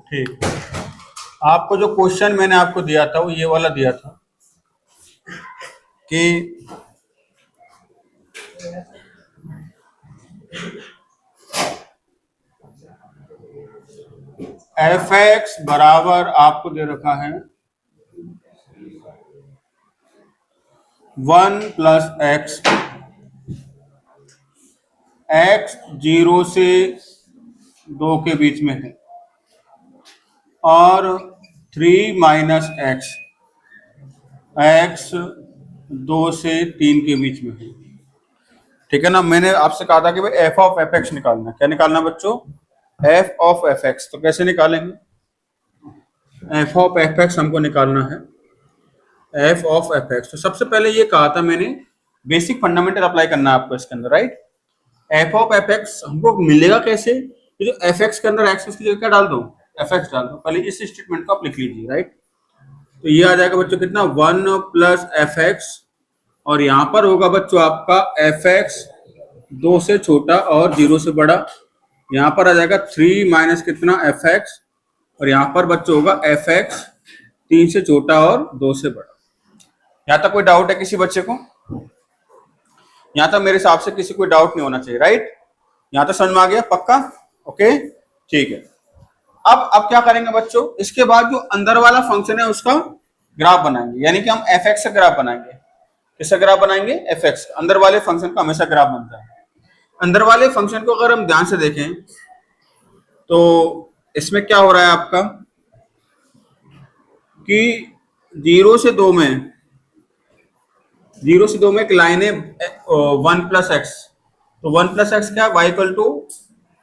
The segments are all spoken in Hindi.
ठीक। आपको जो क्वेश्चन मैंने आपको दिया था वो ये वाला दिया था कि एफ एक्स बराबर आपको दे रखा है 1 प्लस एक्स, एक्स 0 से 2 के बीच में है, और 3 माइनस एक्स, एक्स 2 से 3 के बीच में है। ठीक है ना। मैंने आपसे कहा था कि भाई एफ ऑफ एफ एक्स निकालना। क्या निकालना बच्चों? F of f x. तो कैसे निकालेंगे? एफ ऑफ एफ एक्स हमको निकालना है, एफ ऑफ एफ एक्स। तो सबसे पहले ये कहा था मैंने, बेसिक फंडामेंटल अप्लाई करना है आपको इसके अंदर, right. F of f x हमको मिलेगा कैसे? जो एफ एक्स के अंदर एक्स की जगह क्या डाल दो? एफ एक्स डाल दो। पहले इस स्टेटमेंट को आप लिख लीजिए, राइट। तो ये आ जाएगा बच्चों कितना? 1 प्लस एफ एक्स, और यहां पर होगा बच्चों आपका एफ एक्स 2 से छोटा और 0 से बड़ा। यहां पर आ जाएगा 3 माइनस कितना? एफ एक्स, और यहां पर बच्चों होगा एफ एक्स 3 से छोटा और 2 से बड़ा। यहां तक कोई डाउट है किसी बच्चे को? यहां तक मेरे हिसाब से किसी को डाउट नहीं होना चाहिए, राइट। यहां तक समझ में आ गया? पक्का? ओके, ठीक है। अब क्या करेंगे बच्चों? इसके बाद जो अंदर वाला फंक्शन है उसका ग्राफ बनाएंगे, यानी कि हम एफ एक्स का ग्राफ बनाएंगे। किसका ग्राफ बनाएंगे? F x. अंदर वाले फंक्शन का हमेशा ग्राफ बनता है। अंदर वाले फंक्शन को अगर हम ध्यान से देखें तो इसमें क्या हो रहा है आपका कि 0 से 2 में, 0 से 2 में एक लाइन है 1 प्लस एक्स। तो 1 प्लस एक्स क्या? Y equal to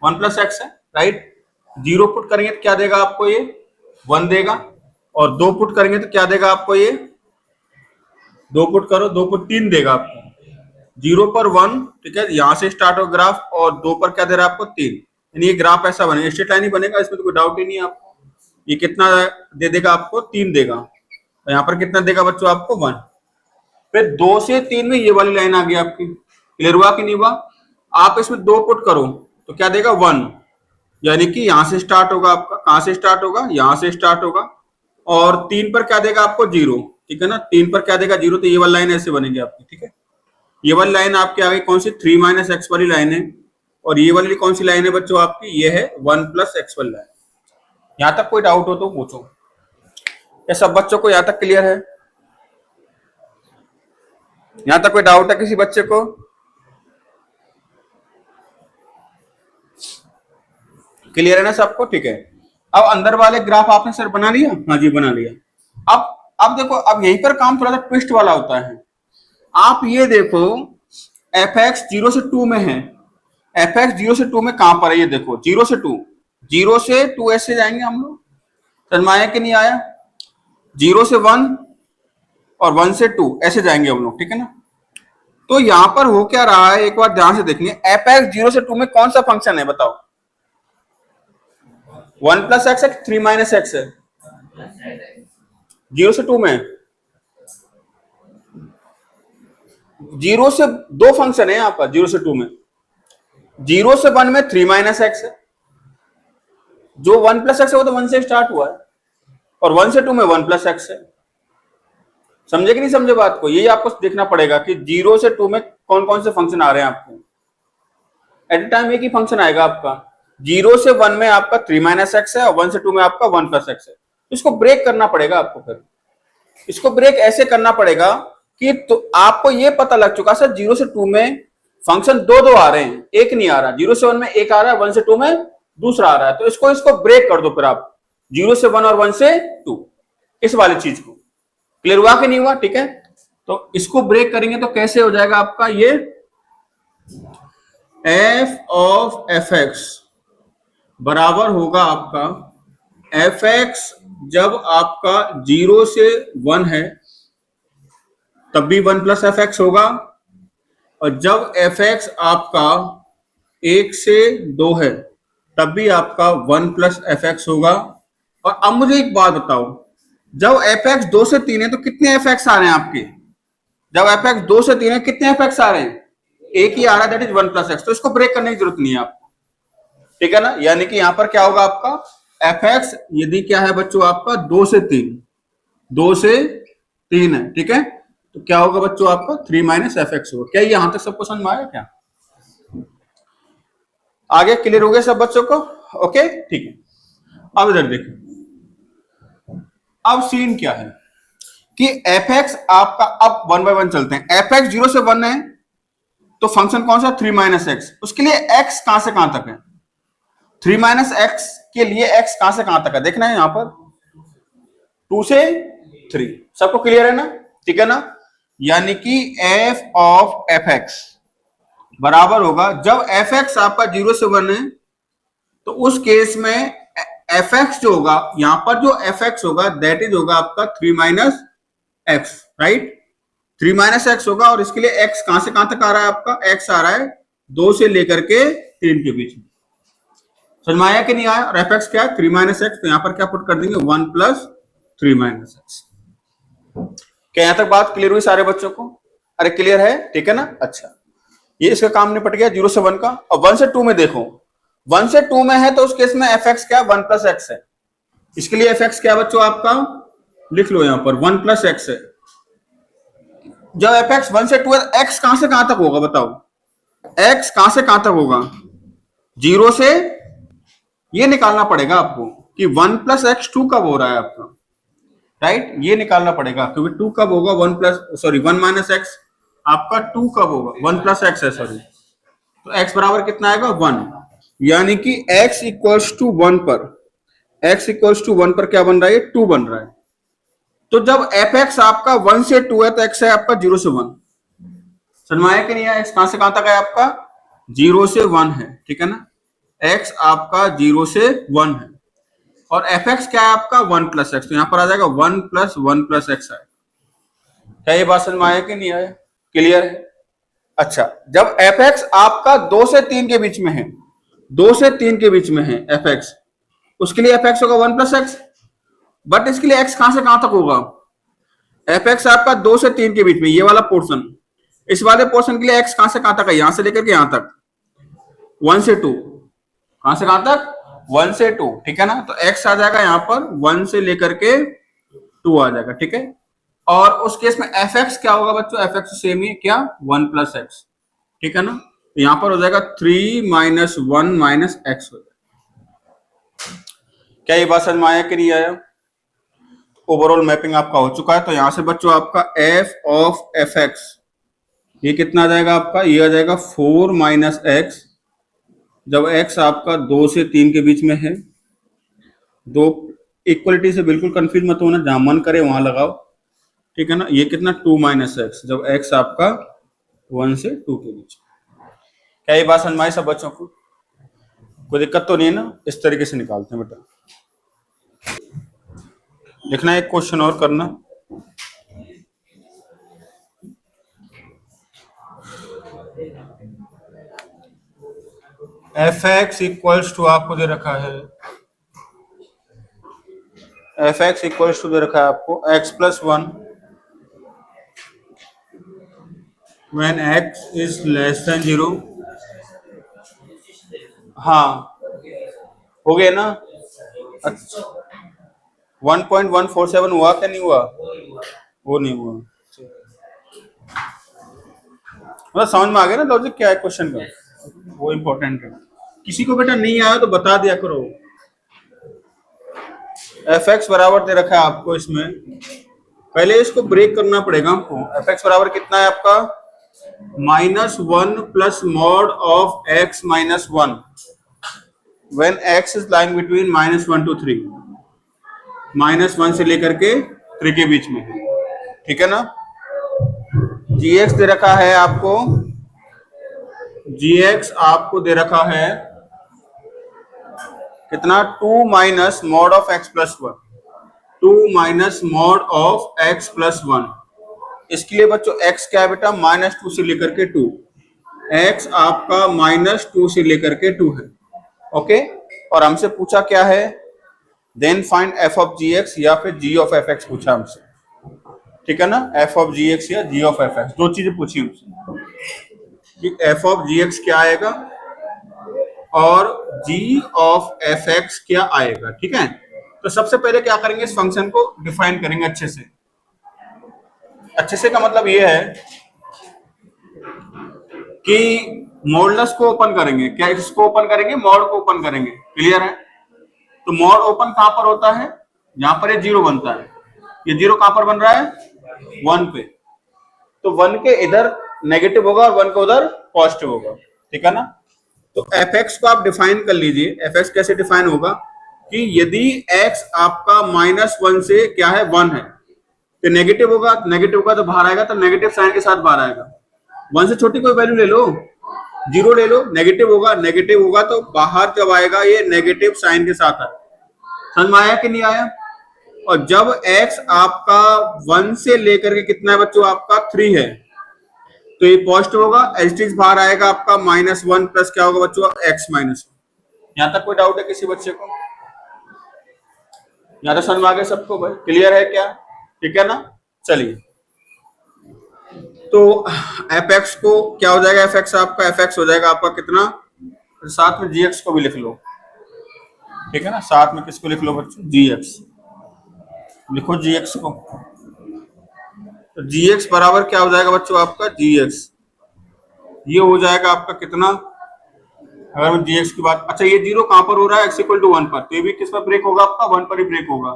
1 plus X है, राइट। 0 पुट करेंगे तो क्या देगा आपको? ये 1 देगा। और 2 पुट करेंगे तो क्या देगा आपको? ये 2 पुट करो, 2 पुट 3 देगा आपको। 0 पर 1, ठीक है, यहां से स्टार्ट हो ग्राफ, और 2 पर क्या दे रहा है आपको? 3। यानी ये ग्राफ ऐसा बनेगा, स्ट्रेट लाइन ही बनेगा, इसमें तो कोई डाउट ही नहीं है आपको। ये कितना दे देगा आपको? 3 देगा। और यहाँ पर कितना देगा बच्चों आपको? 1। फिर 2 से 3 में ये वाली लाइन आ गई आपकी। क्लियर हुआ कि नहीं हुआ? आप इसमें 2 पुट करो तो क्या देगा? 1। यानी कि यहां से स्टार्ट होगा आपका, कहां से स्टार्ट होगा? यहां से स्टार्ट होगा, और 3 पर क्या देगा आपको? 0। ठीक है ना। 3 पर क्या देगा? 0। तो ये वाली लाइन ऐसे बनेगी आपकी, ठीक है। ये वाली लाइन आपकी आ गई कौन सी? 3 माइनस एक्स वाली लाइन है। और ये वाली कौन सी लाइन है बच्चों आपकी? ये है 1 प्लस एक्स वाली लाइन। यहां तक कोई डाउट हो तो पूछो। क्या सब बच्चों को यहां तक क्लियर है? यहां तक कोई डाउट है किसी बच्चे को? क्लियर है ना सबको? ठीक है। अब अंदर वाले ग्राफ आपने सर बना लिया? हाँ जी, बना लिया। अब देखो, अब यहीं पर काम थोड़ा सा ट्विस्ट वाला होता है। आप ये देखो, एफ एक्स 0 से 2 में है। एफ एक्स 0 से 2 में कहां पर है? ये देखो, 0 से 2, 0 से 2 ऐसे जाएंगे हम लोग। समझ में आया कि नहीं आया? 0 से 1 और 1 से 2 ऐसे जाएंगे हम लोग, ठीक है ना। तो यहां पर हो क्या रहा है, एक बार ध्यान से देखिए। एफ एक्स 0 से 2 में कौन सा फंक्शन है बताओ? 1 प्लस एक्स है, 3 माइनस एक्स है? 0 से 2 में 0 से 2 फंक्शन है यहां पर। 0 से 2 में 0 से 1 में 3 माइनस एक्स है। जो 1 प्लस एक्स है वो तो 1 से स्टार्ट हुआ है, और 1 से 2 में 1 प्लस एक्स है। समझे कि नहीं समझे बात को? यही आपको देखना पड़ेगा कि 0 से 2 में कौन कौन से फंक्शन आ रहे हैं आपको। एट ए टाइम एक ही फंक्शन आएगा आपका। 0 से 1 में आपका 3 माइनस एक्स है, और 1 से 2 में आपका 1 प्लस एक्स है। इसको ब्रेक करना पड़ेगा आपको। फिर इसको ब्रेक ऐसे करना पड़ेगा कि तो आपको ये पता लग चुका सर 0 से 2 में फंक्शन दो आ रहे हैं, एक नहीं आ रहा। 0 से 1 में एक आ रहा है, 1 से 2 में दूसरा आ रहा है। तो इसको ब्रेक कर दो फिर आप, 0 से 1 और 1 से 2, इस वाली चीज को। क्लियर हुआ कि नहीं हुआ? ठीक है। तो इसको ब्रेक करेंगे तो कैसे हो जाएगा आपका? ये एफ ऑफ एफ एक्स बराबर होगा आपका एफ एक्स जब आपका 0 से 1 है तब भी 1 प्लस एफ एक्स होगा, और जब एफ एक्स आपका 1 से 2 है तब भी आपका 1 प्लस एफ एक्स होगा। और अब मुझे एक बात बताओ, जब एफ एक्स 2 से 3 है तो कितने एफ एक्स आ रहे हैं आपके? जब एफ एक्स 2 से 3 है कितने एफ एक्स आ रहे हैं? एक ही आ रहा है, दैट इज 1 प्लस एक्स। तो इसको ब्रेक करने की जरूरत नहीं है आपको, ठीक है ना। यानी कि यहां पर क्या होगा आपका? एफ एक्स यदि क्या है बच्चों आपका 2 से 3 है, ठीक है, तो क्या होगा बच्चों आपका 3 माइनस एफ एक्स होगा। क्या यहां तक सबको समझ में आया क्या? आगे क्लियर हो गया सब बच्चों को? ओके ठीक है। अब इधर देखिए, अब सीन क्या है कि एफ एक्स आपका, अब 1 बाय 1 चलते हैं। एफ एक्स 0 से 1 है तो फंक्शन कौन सा? 3 माइनस एक्स। उसके लिए एक्स कहां से कहां तक है? 3 माइनस एक्स के लिए एक्स कहां से कहां तक है देखना है यहां पर, 2 से 3। सबको क्लियर है ना? ठीक है ना? यानी कि एफ ऑफ एफ एक्स बराबर होगा, जब एफ एक्स आपका 0 से 1 है तो उस केस में एफ एक्स जो होगा, यहां पर जो एफ एक्स होगा दैट इज होगा आपका 3 minus x, right? 3 minus x होगा, और इसके लिए एक्स कहां से कहां तक आ रहा है आपका? एक्स आ रहा है 2 से लेकर के 3 के बीच में। समझ में आया कि नहीं आया? और एफ एक्स क्या है? 3 माइनस एक्स, तो यहां पर क्या पुट कर देंगे? 1 प्लस 3 माइनस एक्स। क्या यहां तक बात क्लियर हुई सारे बच्चों को? अरे क्लियर है, ठीक है ना? अच्छा, ये इसका काम निपट गया 0 से 1 का। और 1 से 2 में देखो, 1 से 2 में है तो उस केस में एफ एक्स क्या? 1 प्लस एक्स है। इसके लिए एफ एक्स क्या बच्चों आपका? लिख लो यहां पर 1 प्लस एक्स है। जब एफ एक्स 1 से 2 है, एक्स कहां से कहां तक होगा बताओ? एक्स कहां से कहां तक होगा? 0 से, ये निकालना पड़ेगा आपको कि 1 प्लस एक्स 2 कब हो रहा है आपका, राइट? ये निकालना पड़ेगा, क्योंकि 2 कब होगा? 1 माइनस एक्स आपका 2 कब होगा? 1 प्लस एक्स है, सॉरी। तो x बराबर कितना आएगा? 1। यानी कि x इक्वल्स टू 1 पर, x इक्वल्स टू 1 पर क्या बन रहा है? 2 बन रहा है। तो जब एफ एक्स आपका 1 से 2 है तो x है आपका 0 से 1। समझ में आया कि नहीं आया? x कहां से कहां तक है आपका? 0 से 1 है, ठीक है ना? x आपका 0 से 1 है, और एफ एक्स क्या है आपका? 1 प्लस एक्स, तो यहां पर आ जाएगा 1 प्लस एक्स आएगा। क्या ये बात समझ में आया कि नहीं आया? क्लियर है? अच्छा, जब एफ एक्स आपका 2 से 3 के बीच में है, 2 से 3 के बीच में है एफ एक्स, उसके लिए एफ एक्स होगा 1 प्लस एक्स। बट इसके लिए एक्स कहां से कहां तक होगा? एफ एक्स आपका 2 से 3 के बीच में, ये वाला पोर्शन, इस वाले पोर्शन के लिए एक्स कहां से कहां तक है? यहां से लेकर के यहां तक 1 से 2। कहां से कहां तक? 1 से 2, ठीक है ना? तो एक्स आ जाएगा यहां पर 1 से लेकर के 2 आ जाएगा, ठीक है? और उस केस में एफ एक्स क्या होगा बच्चों? एफ एक्स सेम ही क्या? 1 प्लस एक्स, ठीक है ना? तो यहां पर हो जाएगा 3 माइनस 1 माइनस एक्स हो जाएगा। क्या ये बात समझ में आया कि नहीं आया? ओवरऑल मैपिंग आपका हो चुका है। तो यहां से बच्चों आपका एफ ऑफ एफ एक्स, ये कितना आ जाएगा आपका? ये आ जाएगा 4 माइनस एक्स, जब एक्स आपका 2 से 3 के बीच में है। दो इक्वलिटी से बिल्कुल कंफ्यूज मत होना, जहां मन करे वहां लगाओ, ठीक है ना? ये कितना? 2 माइनस एक्स, जब एक्स आपका 1 से 2 के बीच। क्या ये बात समझ में आई सब बच्चों को? कोई दिक्कत तो नहीं है ना? इस तरीके से निकालते हैं बेटा। लिखना एक क्वेश्चन और करना। एफ एक्स इक्वल्स टू आपको दे रखा है, एफ एक्स इक्वल्स टू दे रखा है आपको x plus 1 when x is less than 0। हाँ हो गया ना? अच्छा, 1.147 हुआ क्या नहीं हुआ? वो नहीं हुआ। मतलब समझ में आ गया ना लॉजिक क्या है क्वेश्चन का? वो इंपॉर्टेंट है। किसी को बेटा नहीं आया तो बता दिया करो। एफ एक्स बराबर दे रखा है आपको, इसमें पहले इसको ब्रेक करना पड़ेगा हमको। एफ एक्स बराबर कितना है आपका? -1 plus mod of x minus 1 when x is lying between -1 to 3, -1 से लेकर के 3 के बीच में, ठीक है ना? जी एक्स दे रखा है आपको, जी एक्स आपको दे रखा है कितना? 2 minus mod of x plus 1, 2 minus mod of x plus 1। इसके लिए बच्चों एक्स क्या है बेटा? -2 से लेकर के 2, एक्स आपका -2 से लेकर के 2 है, ओके? और हमसे पूछा क्या है? Then find F of G X या फिर जी ऑफ एफ एक्स पूछा हमसे, ठीक है ना? एफ ऑफ जी एक्स या जी ऑफ एफ एक्स, दो चीजें पूछी हमसे कि एफ ऑफ जी एक्स क्या आएगा और g ऑफ एफ एक्स क्या आएगा। ठीक है, तो सबसे पहले क्या करेंगे, इस फंक्शन को डिफाइन करेंगे अच्छे से। अच्छे से का मतलब ये है कि मॉडुलस को ओपन करेंगे। क्या इसको ओपन करेंगे, मॉड को ओपन करेंगे। क्लियर है, तो मॉड ओपन कहां पर होता है, यहां पर ये जीरो बनता है। ये जीरो कहां पर बन रहा है, 1 पे, तो 1 के इधर नेगेटिव होगा और 1 के उधर पॉजिटिव होगा। ठीक है ना, तो एफ एक्स को आप डिफाइन कर लीजिए। एफ एक्स कैसे डिफाइन होगा कि यदि एक्स आपका -1 से क्या है, 1 है, तो नेगेटिव होगा, नेगेटिव का तो बाहर आएगा, तो नेगेटिव साइन के साथ बाहर आएगा। 1 से छोटी कोई वैल्यू ले लो, 0 ले लो, नेगेटिव होगा, नेगेटिव होगा तो बाहर जब आएगा ये नेगेटिव साइन के साथ आएगा। समझ में आया कि नहीं आया। और जब x आपका 1 से लेकर के कितना है बच्चों, आपका 3 है, तो ये पॉजिटिव होगा, एस्टिक्स बाहर आएगा आपका -1 प्लस क्या होगा बच्चों, x -1। यहां तक कोई डाउट है किसी बच्चे को, यहां तक समझ में आ गया सबको भाई, क्लियर है क्या। ठीक है ना, चलिए, तो एफ एक्स को क्या हो जाएगा, एफ एक्स आपका, एफ एक्स हो जाएगा आपका कितना, साथ में जी एक्स को भी लिख लो। ठीक है ना, साथ में किसको लिख लो बच्चों, जी एक्स लिखो, जी एक्स को। तो जी एक्स बराबर क्या हो जाएगा बच्चों आपका, जी एक्स ये हो जाएगा आपका कितना, अगर मैं जी एक्स की बात, अच्छा ये जीरो कहां पर हो रहा है, x इक्वल टू 1 पर, तो ये भी किस पर ब्रेक होगा आपका, 1 पर ही ब्रेक होगा।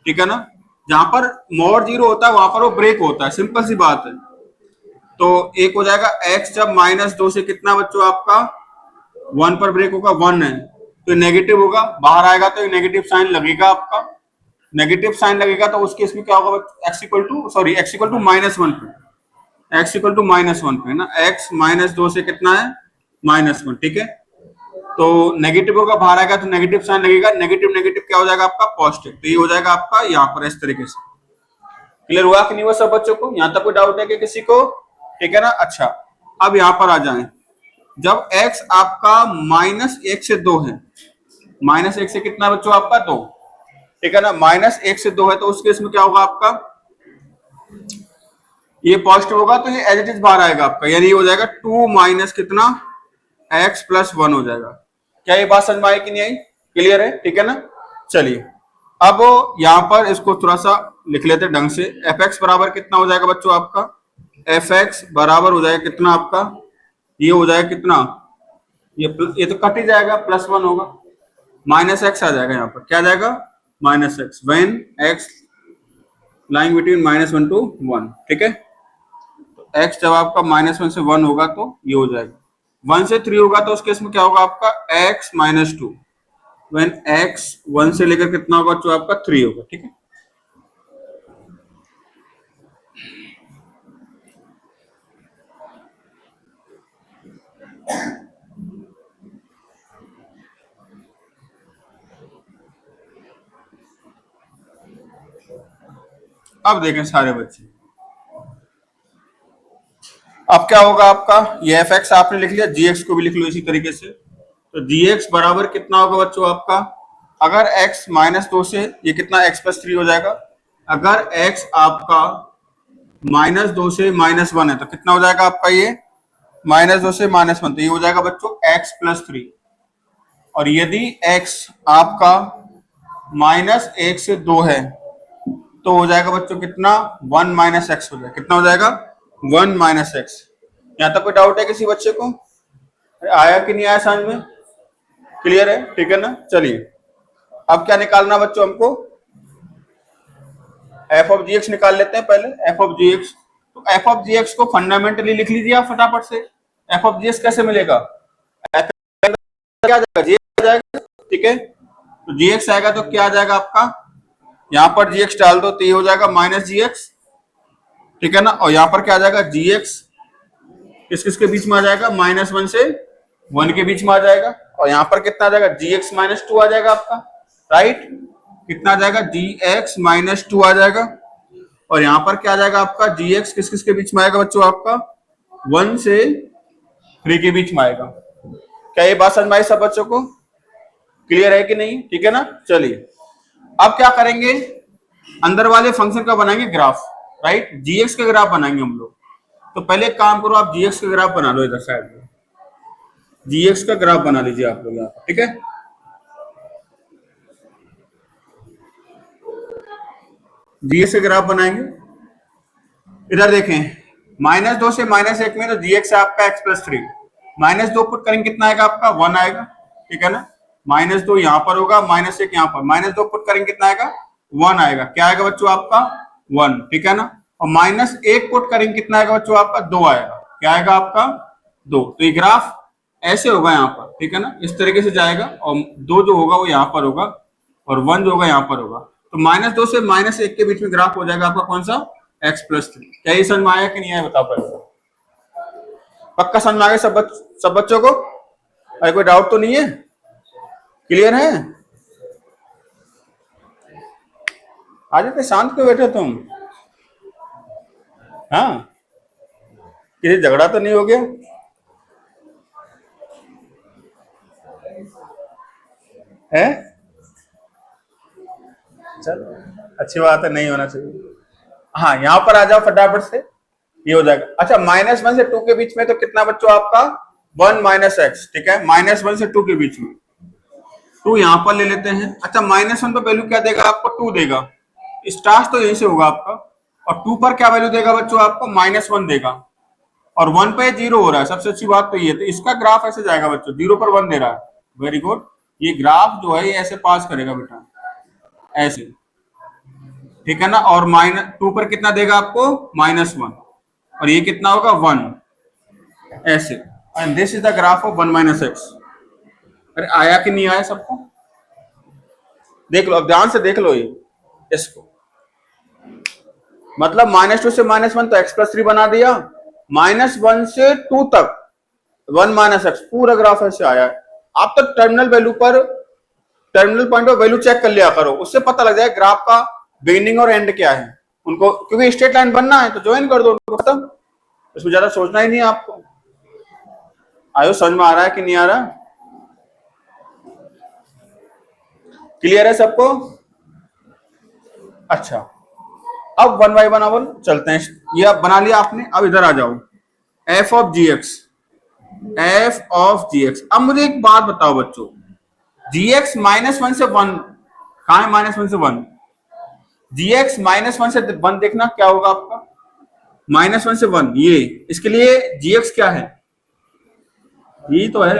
ठीक है ना, जहां पर मॉड जीरो होता है वहां पर वो ब्रेक होता है, सिंपल सी बात है। तो एक हो जाएगा x जब -2 से कितना बच्चों आपका 1 पर ब्रेक होगा, 1 है, तो नेगेटिव होगा, बाहर आएगा तो नेगेटिव साइन लगेगा आपका, नेगेटिव साइन लगेगा तो उस केस में क्या होगा, x इक्वल टू -1 पे, x इक्वल टू -1 पे ना, x -2 से कितना है, -1। ठीक है, तो नेगेटिव होगा, बाहर आएगा तो नेगेटिव साइन लगेगा, नेगेटिव नेगेटिव क्या हो जाएगा आपका, पॉजिटिव, तो ये हो जाएगा आपका यहाँ पर इस तरीके से। क्लियर हुआ कि नहीं हुआ सब बच्चों को, यहाँ तक कोई डाउट है कि किसी को। ठीक है ना, अच्छा अब यहाँ पर आ जाएं, जब x आपका -1 से 2 है, -1 से कितना बच्चों आपका 2, ठीक है ना, -1 से 2 है, तो उस केस में क्या होगा आपका, ये पॉजिटिव होगा तो ये एज इट इज बाहर आएगा आपका, यानी ये हो जाएगा 2 माइनस कितना, x + 1 हो जाएगा। क्या ये बात समझ में आई कि नहीं आई, क्लियर है। ठीक है ना, चलिए अब यहां पर इसको थोड़ा सा लिख लेते हैं ढंग से। एफ एक्स बराबर कितना हो जाएगा बच्चों आपका, एफ एक्स बराबर हो जाएगा कितना आपका, ये हो जाएगा कितना, ये तो कट ही जाएगा, +1 होगा, -x आ जाएगा, यहाँ पर क्या आ जाएगा, -x when x lying between -1 to 1। ठीक है, तो x जब आपका -1 से 1 होगा तो ये हो जाएगा, 1 से 3 होगा तो उस केस में क्या होगा आपका, x -2 व्हेन x 1 से लेकर कितना होगा जो आपका 3 होगा। ठीक है, अब देखें सारे बच्चे, अब क्या होगा आपका, ये एफ एक्स आपने लिख लिया, जी एक्स को भी लिख लो इसी तरीके से। तो जी एक्स बराबर कितना होगा बच्चों आपका, अगर x -2 से ये कितना x + 3 हो जाएगा, अगर x आपका -2 से -1 है तो कितना हो जाएगा आपका, ये -2 से -1, तो ये हो जाएगा बच्चों x + 3। और यदि x आपका -1 से 2 है तो हो जाएगा बच्चों कितना, 1 - x हो जाएगा, कितना हो जाएगा, 1 - x। यहाँ तक कोई डाउट है किसी बच्चे को, आया कि नहीं आया समझ में, क्लियर है। ठीक है ना, चलिए अब क्या निकालना बच्चों हमको, एफ ऑफ जी एक्स निकाल लेते हैं पहले, एफ ऑफ जी एक्स। तो एफ ऑफ जी एक्स को फंडामेंटली लिख लीजिए आप फटाफट से। एफ ऑफ जी एक्स कैसे मिलेगा, क्या आ जाएगा, जी एक्स आ जाएगा। ठीक है, तो जी एक्स आएगा तो क्या आ जाएगा आपका, यहाँ पर जी एक्स डाल दो तो ये हो जाएगा -gx। ठीक है ना, और यहाँ पर क्या आ जाएगा, जी एक्स किस किस के बीच में आ जाएगा, -1 से 1 के बीच में आ जाएगा। और यहाँ पर कितना आ जाएगा, gx -2 आ जाएगा आपका, राइट, कितना आ जाएगा, gx -2 आ जाएगा। और यहाँ पर क्या आ जाएगा आपका, gx किस किस के बीच में आएगा बच्चों आपका, 1 से 3 के बीच में आएगा। क्या ये बात समझ में आई सब बच्चों को, क्लियर है कि नहीं। ठीक है ना, चलिए अब क्या करेंगे, अंदर वाले फंक्शन का बनाएंगे ग्राफ, राइट, gx का ग्राफ बनाएंगे हम लोग। तो पहले एक काम करो, आप gx का ग्राफ बना लो इधर साइड में। जी एक्स का ग्राफ बना लीजिए आप लोग यहाँ पर, ठीक है। जी एक्स का ग्राफ बनाएंगे। इधर देखें, -2 से -1 में तो जी एक्स है आपका x+3, -2 पुट करेंगे कितना आएगा आपका 1 आएगा, ठीक है ना। -2 यहाँ पर होगा, -1 यहाँ पर, -2 पुट करेंगे कितना आएगा 1 आएगा। क्या आएगा बच्चों आपका 1, ठीक है ना। और -1 पुट करेंगे कितना आएगा बच्चों आपका 2 आएगा। क्या आएगा आपका 2। तो ये ग्राफ ऐसे होगा यहाँ पर, ठीक है ना, इस तरीके से जाएगा और 2 जो होगा वो यहाँ पर होगा और 1 जो होगा यहाँ पर होगा। तो -2 से -1 के बीच में ग्राफ हो जाएगा आपका कौन सा x+3। क्या ये समझ में आया कि नहीं आया बताओ पहले। पक्का समझ में आ गया सब बच्चों को? अरे कोई डाउट तो नहीं है? क्लियर है? आज इतने शांत क्यों बैठे तुम? हाँ, किसी झगड़ा तो नहीं हो गया? है? चलो अच्छी बात है, नहीं होना चाहिए। हाँ, यहां पर आ जाओ फटाफट से, ये हो जाएगा। अच्छा, -1 से 2 के बीच में तो कितना बच्चों आपका 1 - x, ठीक है। -1 से 2 के बीच में 2 यहां पर ले लेते हैं। अच्छा, -1 पर वैल्यू क्या देगा आपको 2 देगा, स्टार्ट तो यहीं से होगा आपका। और 2 पर क्या वैल्यू देगा बच्चों आपको -1 देगा और 1 पे 0 हो रहा है। सबसे अच्छी बात तो ये, तो इसका ग्राफ ऐसे जाएगा बच्चों, 0 पर 1 दे रहा है। Very good. ये ग्राफ जो है ये ऐसे पास करेगा बेटा, ऐसे, ठीक है ना। और -2 पर कितना देगा आपको -1 और ये कितना होगा 1, ऐसे। And this is the graph of 1 - x। अरे आया कि नहीं आया सबको? देख लो, अब ध्यान से देख लो ये इसको। मतलब -2 से -1 तो x+3 बना दिया, -1 से 2 तक 1 - x, पूरा ग्राफ ऐसे आया है। आप तो टर्मिनल वैल्यू पर, टर्मिनल पॉइंट पर वैल्यू चेक कर लिया करो, उससे पता लग जाए ग्राफ का बिगिनिंग और एंड क्या है उनको, क्योंकि स्ट्रेट लाइन बनना है तो ज्वाइन कर दो उनको, खत्म। इसमें ज्यादा सोचना ही नहीं है आपको। आयो, समझ में आ रहा है कि नहीं आ रहा? क्लियर है सबको? अच्छा, अब 1 बाय 1 अपन चलते हैं। ये अब बना लिया आपने, अब इधर आ जाओ, f of G X, f of G X. अब मुझे एक बात बताओ बच्चों, gx -1 से 1 कहां है? -1 से 1, gx -1 से 1 देखना क्या होगा आपका, -1 से 1 ये, इसके लिए gx क्या है? यही तो है,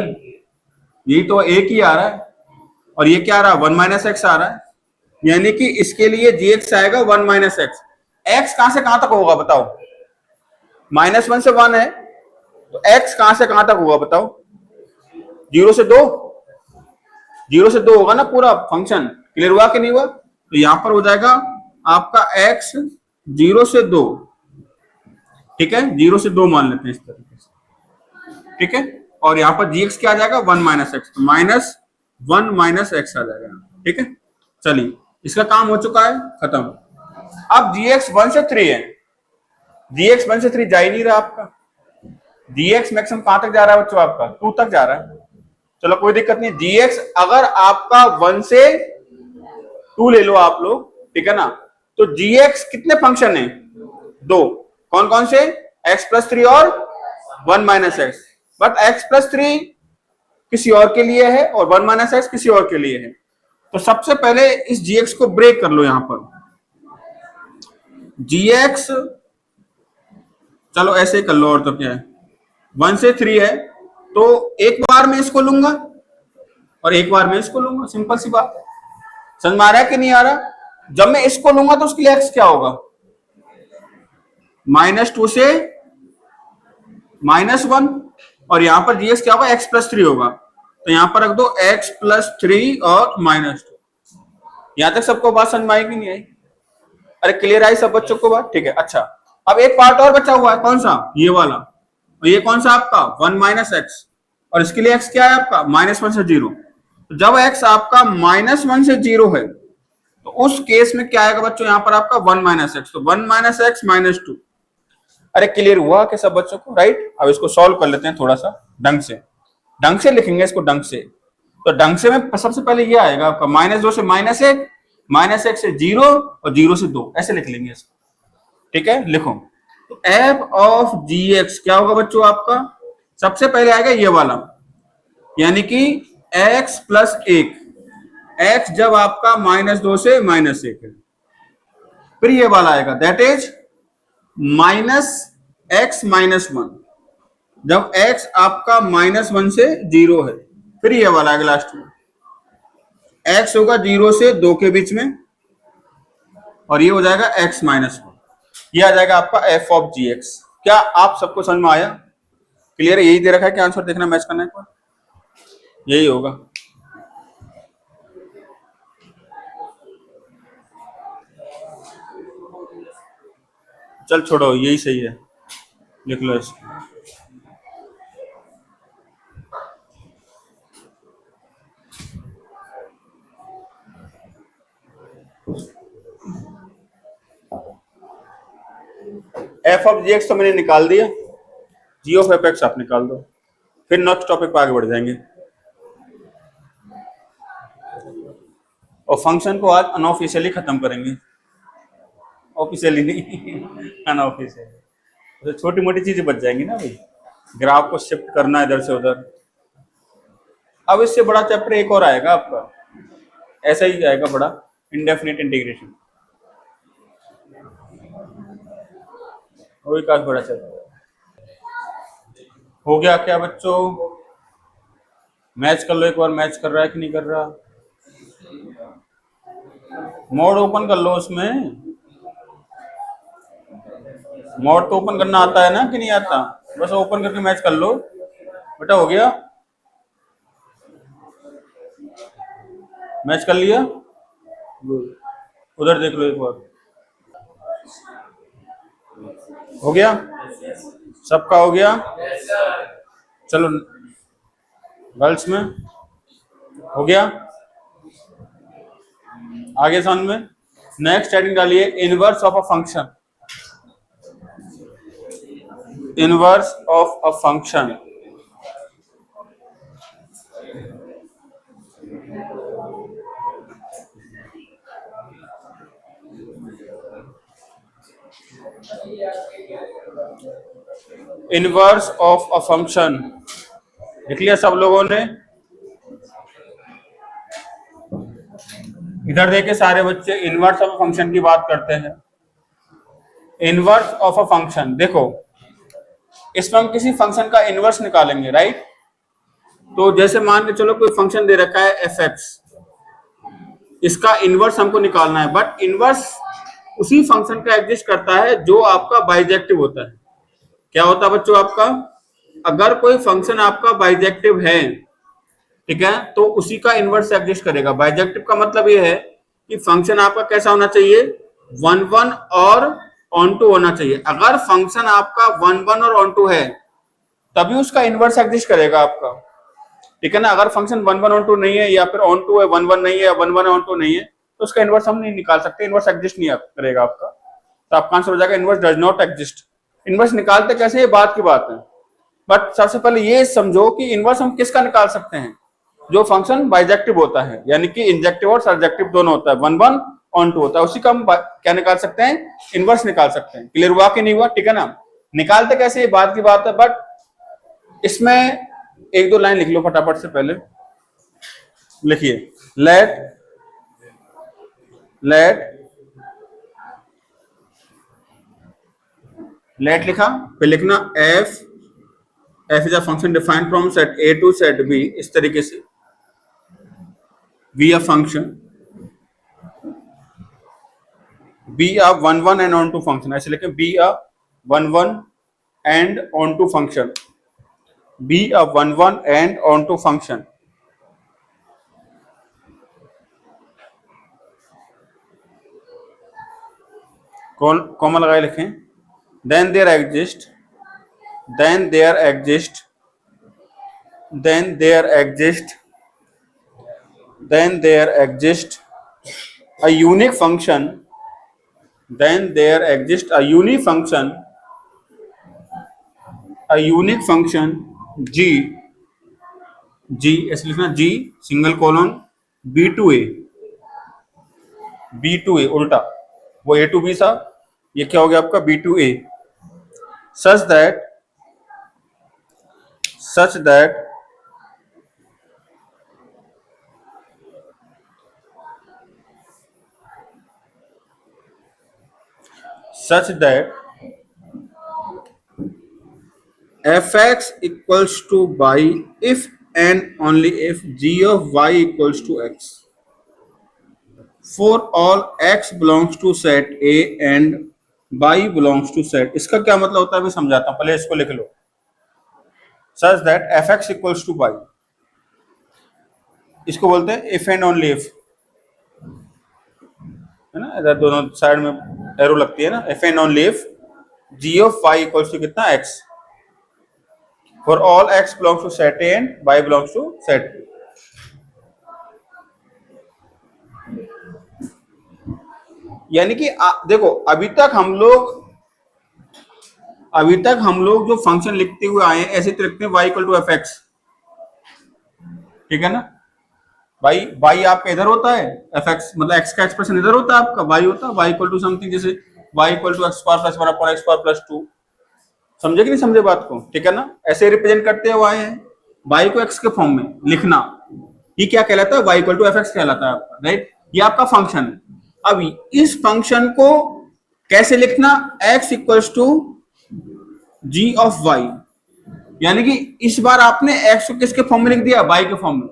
यही तो एक ही आ रहा है और ये क्या आ रहा है 1 - x आ रहा है, यानी कि इसके लिए gx आएगा 1 - x। x कहां से कहां तक होगा बताओ? -1 से 1 है तो x कहां से कहां तक होगा बताओ? 0 से 2, 0 से 2 होगा ना पूरा फंक्शन। क्लियर हुआ कि नहीं हुआ? तो यहां पर हो जाएगा आपका x 0 से 2, ठीक है, 0 से 2 मान लेते हैं इस तरीके से, ठीक है। और यहां पर gx क्या आ जाएगा 1 - x, तो -1 - x आ जाएगा, ठीक है। चलिए, इसका काम हो चुका है, खत्म। अब gx 1 से 3 है, gx 1 से 3 जा ही नहीं रहा आपका, gx मैक्सिमम कहां तक जा रहा है बच्चों आपका 2 तक जा रहा है। चलो कोई दिक्कत नहीं, gx अगर आपका 1 से 2 ले लो आप लोग, ठीक है ना, तो gx कितने फंक्शन है? 2। कौन कौन से? x+3 और 1 - x। बट x+3 किसी और के लिए है और 1 - x किसी और के लिए है। तो सबसे पहले इस gx को ब्रेक कर लो। यहां पर gx, चलो ऐसे कर लो, और तो क्या है, 1 से 3 है तो एक बार में इसको लूंगा और एक बार में इसको लूंगा, सिंपल सी बात है। समझ में आ रहा है कि नहीं आ रहा? जब मैं इसको लूंगा तो उसके लिए x क्या होगा, -2 से -1 और यहां पर gx क्या होगा x+3 होगा, तो यहां पर रख दो x+3 और -2। यहां तक सबको बात समझ में आई कि नहीं आई? अरे क्लियर आई सब बच्चों को बात? ठीक है। अच्छा, अब एक पार्ट और बचा हुआ है, कौन सा? ये वाला। और ये कौन सा आपका 1 - x और इसके लिए x क्या है आपका -1 से 0। तो जब x आपका -1 से 0 है तो उस केस में क्या आएगा बच्चों यहाँ पर आपका 1 - x, तो 1 - x -2। अरे क्लियर हुआ क्या सब बच्चों को? राइट। अब इसको सॉल्व कर लेते हैं थोड़ा सा ढंग से लिखेंगे इसको ढंग से। तो ढंग से में सबसे पहले ये आएगा आपका -2 से -1, -1 से 0 और 0 से 2, ऐसे लिख लेंगे इसको, ठीक है। लिखो, तो f ऑफ gx क्या होगा बच्चों आपका? सबसे पहले आएगा ये वाला यानी कि x प्लस 1, x जब आपका -2 से -1 है, फिर ये वाला आएगा दैट इज -x-1, जब x आपका -1 से 0 है, फिर ये वाला आएगा लास्ट में, x होगा 0 से 2 के बीच में, और ये हो जाएगा x-1, ये आ जाएगा आपका f ऑफ gx। क्या आप सबको समझ में आया? क्लियर है? यही दे रखा है कि आंसर देखना मैच करना है, यही होगा। चल छोड़ो, यही सही है, लिख लो इसको। एफ ऑफ जी एक्स तो मैंने निकाल दिया, जी ऑफ एफ एक्स आप निकाल दो, फिर नेक्स्ट टॉपिक पर आगे बढ़ जाएंगे। और फंक्शन को आज अनऑफिशियली खत्म करेंगे, ऑफिशियली नहीं अनऑफिशियली, तो छोटी मोटी चीजें बच जाएंगी ना भाई, ग्राफ को शिफ्ट करना इधर से उधर। अब इससे बड़ा चैप्टर एक और आएगा आपका, ऐसा ही आएगा बड़ा, इंडेफिनिट इंटीग्रेशन, वही काफी बड़ा चैप्टर हो गया। क्या बच्चों, मैच कर लो एक बार, मैच कर रहा है कि नहीं कर रहा? मोड ओपन कर लो, उसमें मोड तो ओपन करना आता है ना कि नहीं आता? बस ओपन करके मैच कर लो बेटा। हो गया, मैच कर लिया, उधर देख लो एक बार, हो गया सबका? हो गया, चलो गर्ल्स में हो गया, आगे सन में नेक्स्ट हेडिंग डालिए, inverse of a function, inverse of a function. Inverse of a function लिख लिया सब लोगों ने? इधर देखे सारे बच्चे, इनवर्स ऑफ अ फंक्शन की बात करते हैं। इनवर्स ऑफ अ फंक्शन, देखो इसमें हम किसी फंक्शन का इनवर्स निकालेंगे, राइट? तो जैसे मान के चलो कोई फंक्शन दे रखा है एफ एक्स, इसका इनवर्स हमको निकालना है, बट इनवर्स उसी फंक्शन का एग्जिस्ट करता है जो आपका बाइजेक्टिव होता है। क्या होता है बच्चों आपका? अगर कोई फंक्शन आपका बाइजेक्टिव है, ठीक है, तो उसी का इनवर्स एग्जिस्ट करेगा। बाइजेक्टिव का मतलब ये है कि फंक्शन आपका कैसा होना चाहिए, 1 1 और ऑन टू होना चाहिए। अगर फंक्शन आपका 1 1 और ऑन टू है तभी उसका इनवर्स एग्जिस्ट करेगा आपका, ठीक है ना? अगर फंक्शन 1 1 ऑन टू नहीं है, या फिर ऑन टू है 1 1 नहीं है, या 1 1 ऑन टू नहीं है, तो उसका इनवर्स हम नहीं निकाल सकते, इनवर्स एग्जिस्ट नहीं करेगा आपका। तो आपका आंसर हो जाएगा inverse does not exist. Inverse निकालते कैसे, ये बात की बात है, बट सबसे पहले ये समझो कि इनवर्स हम किसका निकाल सकते हैं, जो फंक्शन बाइजेक्टिव होता है, यानी कि इंजेक्टिव और सर्जेक्टिव दोनों होता है, 1 1 ऑन टू होता है, उसी का हम क्या निकाल सकते हैं, इनवर्स निकाल सकते हैं। क्लियर हुआ कि नहीं हुआ? ठीक है ना? निकालते कैसे ये बात की बात है, बट इसमें एक दो लाइन लिख लो फटाफट से। पहले लिखिए, लेट लिखा, फिर लिखना F is a function defined from set A to set B, इस तरीके से be a function, be a 1 1 and onto function, ऐसे लिखें, be a 1 1 and onto function, be a 1 1 and onto function. Comma लगाए लिखें, then there exist a unique function, then there exists a unique function g ऐसे लिखना, g single colon b to a उल्टा, वो a to b था, ये क्या हो गया आपका b to a, such that such that fx equals to y if and only if g of y equals to x for all x belongs to set a and y belongs to set। इसका क्या मतलब होता है मैं समझाता हूं, पहले इसको लिख लो। Such that fx equals to y, इसको बोलते हैं इफ एंड ओनली इफ, है ना, इधर दोनों साइड में एरो लगती है ना, if and only if g of y equals to कितना x for all x belongs to set a and y belongs to set b। यानी कि देखो अभी तक हम लोग जो फंक्शन लिखते हुए आए हैं ऐसे तो लिखते हैं y equal to f x, ठीक है ना। y आपका इधर होता है, एफ एक्स मतलब x का एक्सप्रेशन इधर होता है, आपका y होता है y इक्वल टू समथिंग, जैसे y equal to x square plus 1 upon x square plus 2। समझे कि नहीं समझे बात को, ठीक है ना। ऐसे रिप्रेजेंट करते हुए आए हैं, y को x के फॉर्म में लिखना, ये क्या कहलाता है, y equal to f x कहलाता है आपका, राइट। ये आपका फंक्शन है। अभी इस फंक्शन को कैसे लिखना, x equals to g of y, यानी कि इस बार आपने x को किसके फॉर्म में लिख दिया, y के फॉर्म में।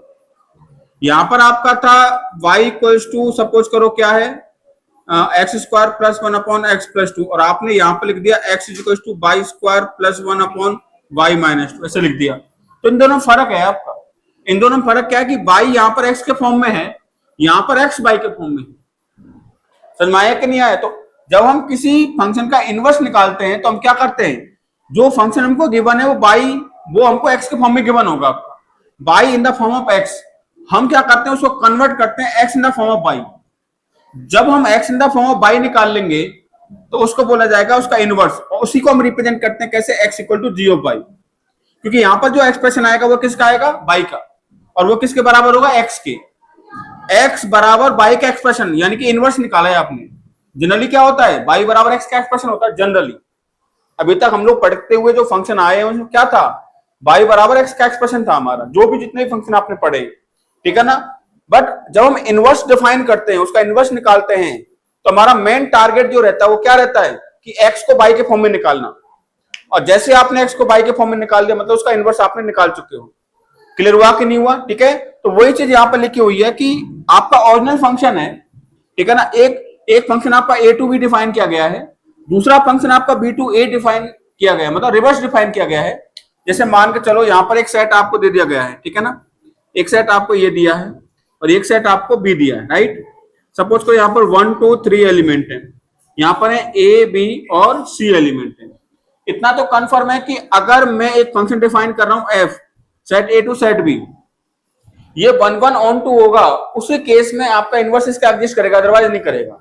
यहां पर आपका था y इक्वल्स टू सपोज करो क्या है, x square plus 1 upon x plus 2, और आपने यहां पर लिख दिया x equals to y square plus 1 upon y minus 2, ऐसे लिख दिया। तो इन दोनों में फर्क है आपका, इन दोनों में फर्क क्या है कि y यहां पर x के फॉर्म में है, यहां पर x y के फॉर्म में है। समझ में आया कि नहीं आया। तो जब हम किसी फंक्शन का इनवर्स निकालते हैं तो हम क्या करते हैं, जो फंक्शन हमको गिवन है वो हमको x के फॉर्म में गिवन होगा, y in the form of x, हम क्या करते हैं उसको कन्वर्ट करते हैं x in the form of y। जब हम x in the form of y निकाल लेंगे तो उसको बोला जाएगा उसका इनवर्स, और उसी को हम रिप्रेजेंट करते हैं कैसे, x equal to g of y, क्योंकि यहां पर जो एक्सप्रेशन आएगा वो किसका आएगा, y का, और वो किसके बराबर होगा, x के। x बराबर y का एक्सप्रेशन यानी कि इनवर्स निकाला है आपने। जनरली क्या होता है, y बराबर x का एक्सप्रेशन होता है जनरली। अभी तक हम लोग पढ़ते हुए जो फंक्शन आए हैं उसमें क्या था, y बराबर x का एक्सप्रेशन था हमारा, जो भी जितने फंक्शन आपने पढ़े, ठीक है ना। बट जब हम इनवर्स डिफाइन करते हैं, उसका इनवर्स निकालते हैं, तो हमारा मेन टारगेट जो रहता है वो क्या रहता है कि x को y के फॉर्म में निकालना। और जैसे आपने x को y के फॉर्म में निकाल दिया मतलब उसका इनवर्स आपने निकाल चुके हो। क्लियर हुआ कि नहीं हुआ, ठीक है। तो वही चीज यहां पर लिखी हुई है कि आपका ओरिजिनल फंक्शन है, ठीक है ना। एक फंक्शन आपका a टू b डिफाइन किया गया है, दूसरा फंक्शन आपका b टू a डिफाइन किया गया है, मतलब रिवर्स डिफाइन किया गया है। जैसे मान के चलो यहां पर एक सेट आपको दे दिया गया है, ठीक है ना, एक सेट आपको ये दिया है और एक सेट आपको b दिया है, राइट। सपोज को यहाँ पर 1 2 3 एलिमेंट है, यहाँ पर है a b और c एलिमेंट है। इतना तो कंफर्म है कि अगर मैं एक फंक्शन डिफाइन कर रहा हूं f, set a to set b, ये 1 1 ऑन 2 होगा, उसी केस में आपका इनवर्स इसका एग्जिस्ट करेगा, अदरवाइज नहीं करेगा।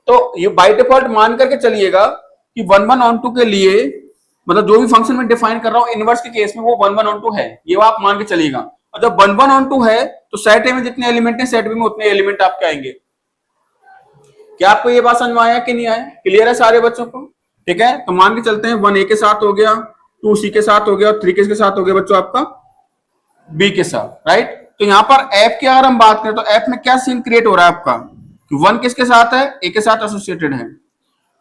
तो ये बाय डिफॉल्ट मान करके चलिएगा कि 1 1 ऑन 2 के लिए, मतलब जो भी फंक्शन में डिफाइन कर रहा हूं इनवर्स के केस में वो 1 1 ऑन 2 है, ये आप मान के चलिएगा। और जब 1 1 ऑन 2 है तो सेट ए में जितने एलिमेंट है सेट बी में उतने एलिमेंट आपके आएंगे। क्या आपको ये बात समझ में आया कि नहीं आया, क्लियर है सारे बच्चों को, ठीक है। तो मान के चलते हैं 1 ए के साथ हो गया, 2 सी के साथ हो गया, 3 किसके साथ हो गया बच्चों, आपका बी के साथ, राइट। तो यहां पर एफ की अगर हम बात करें तो एफ में क्या सीन क्रिएट हो रहा है आपका, 1 किसके साथ है, ए के साथ एसोसिएटेड है,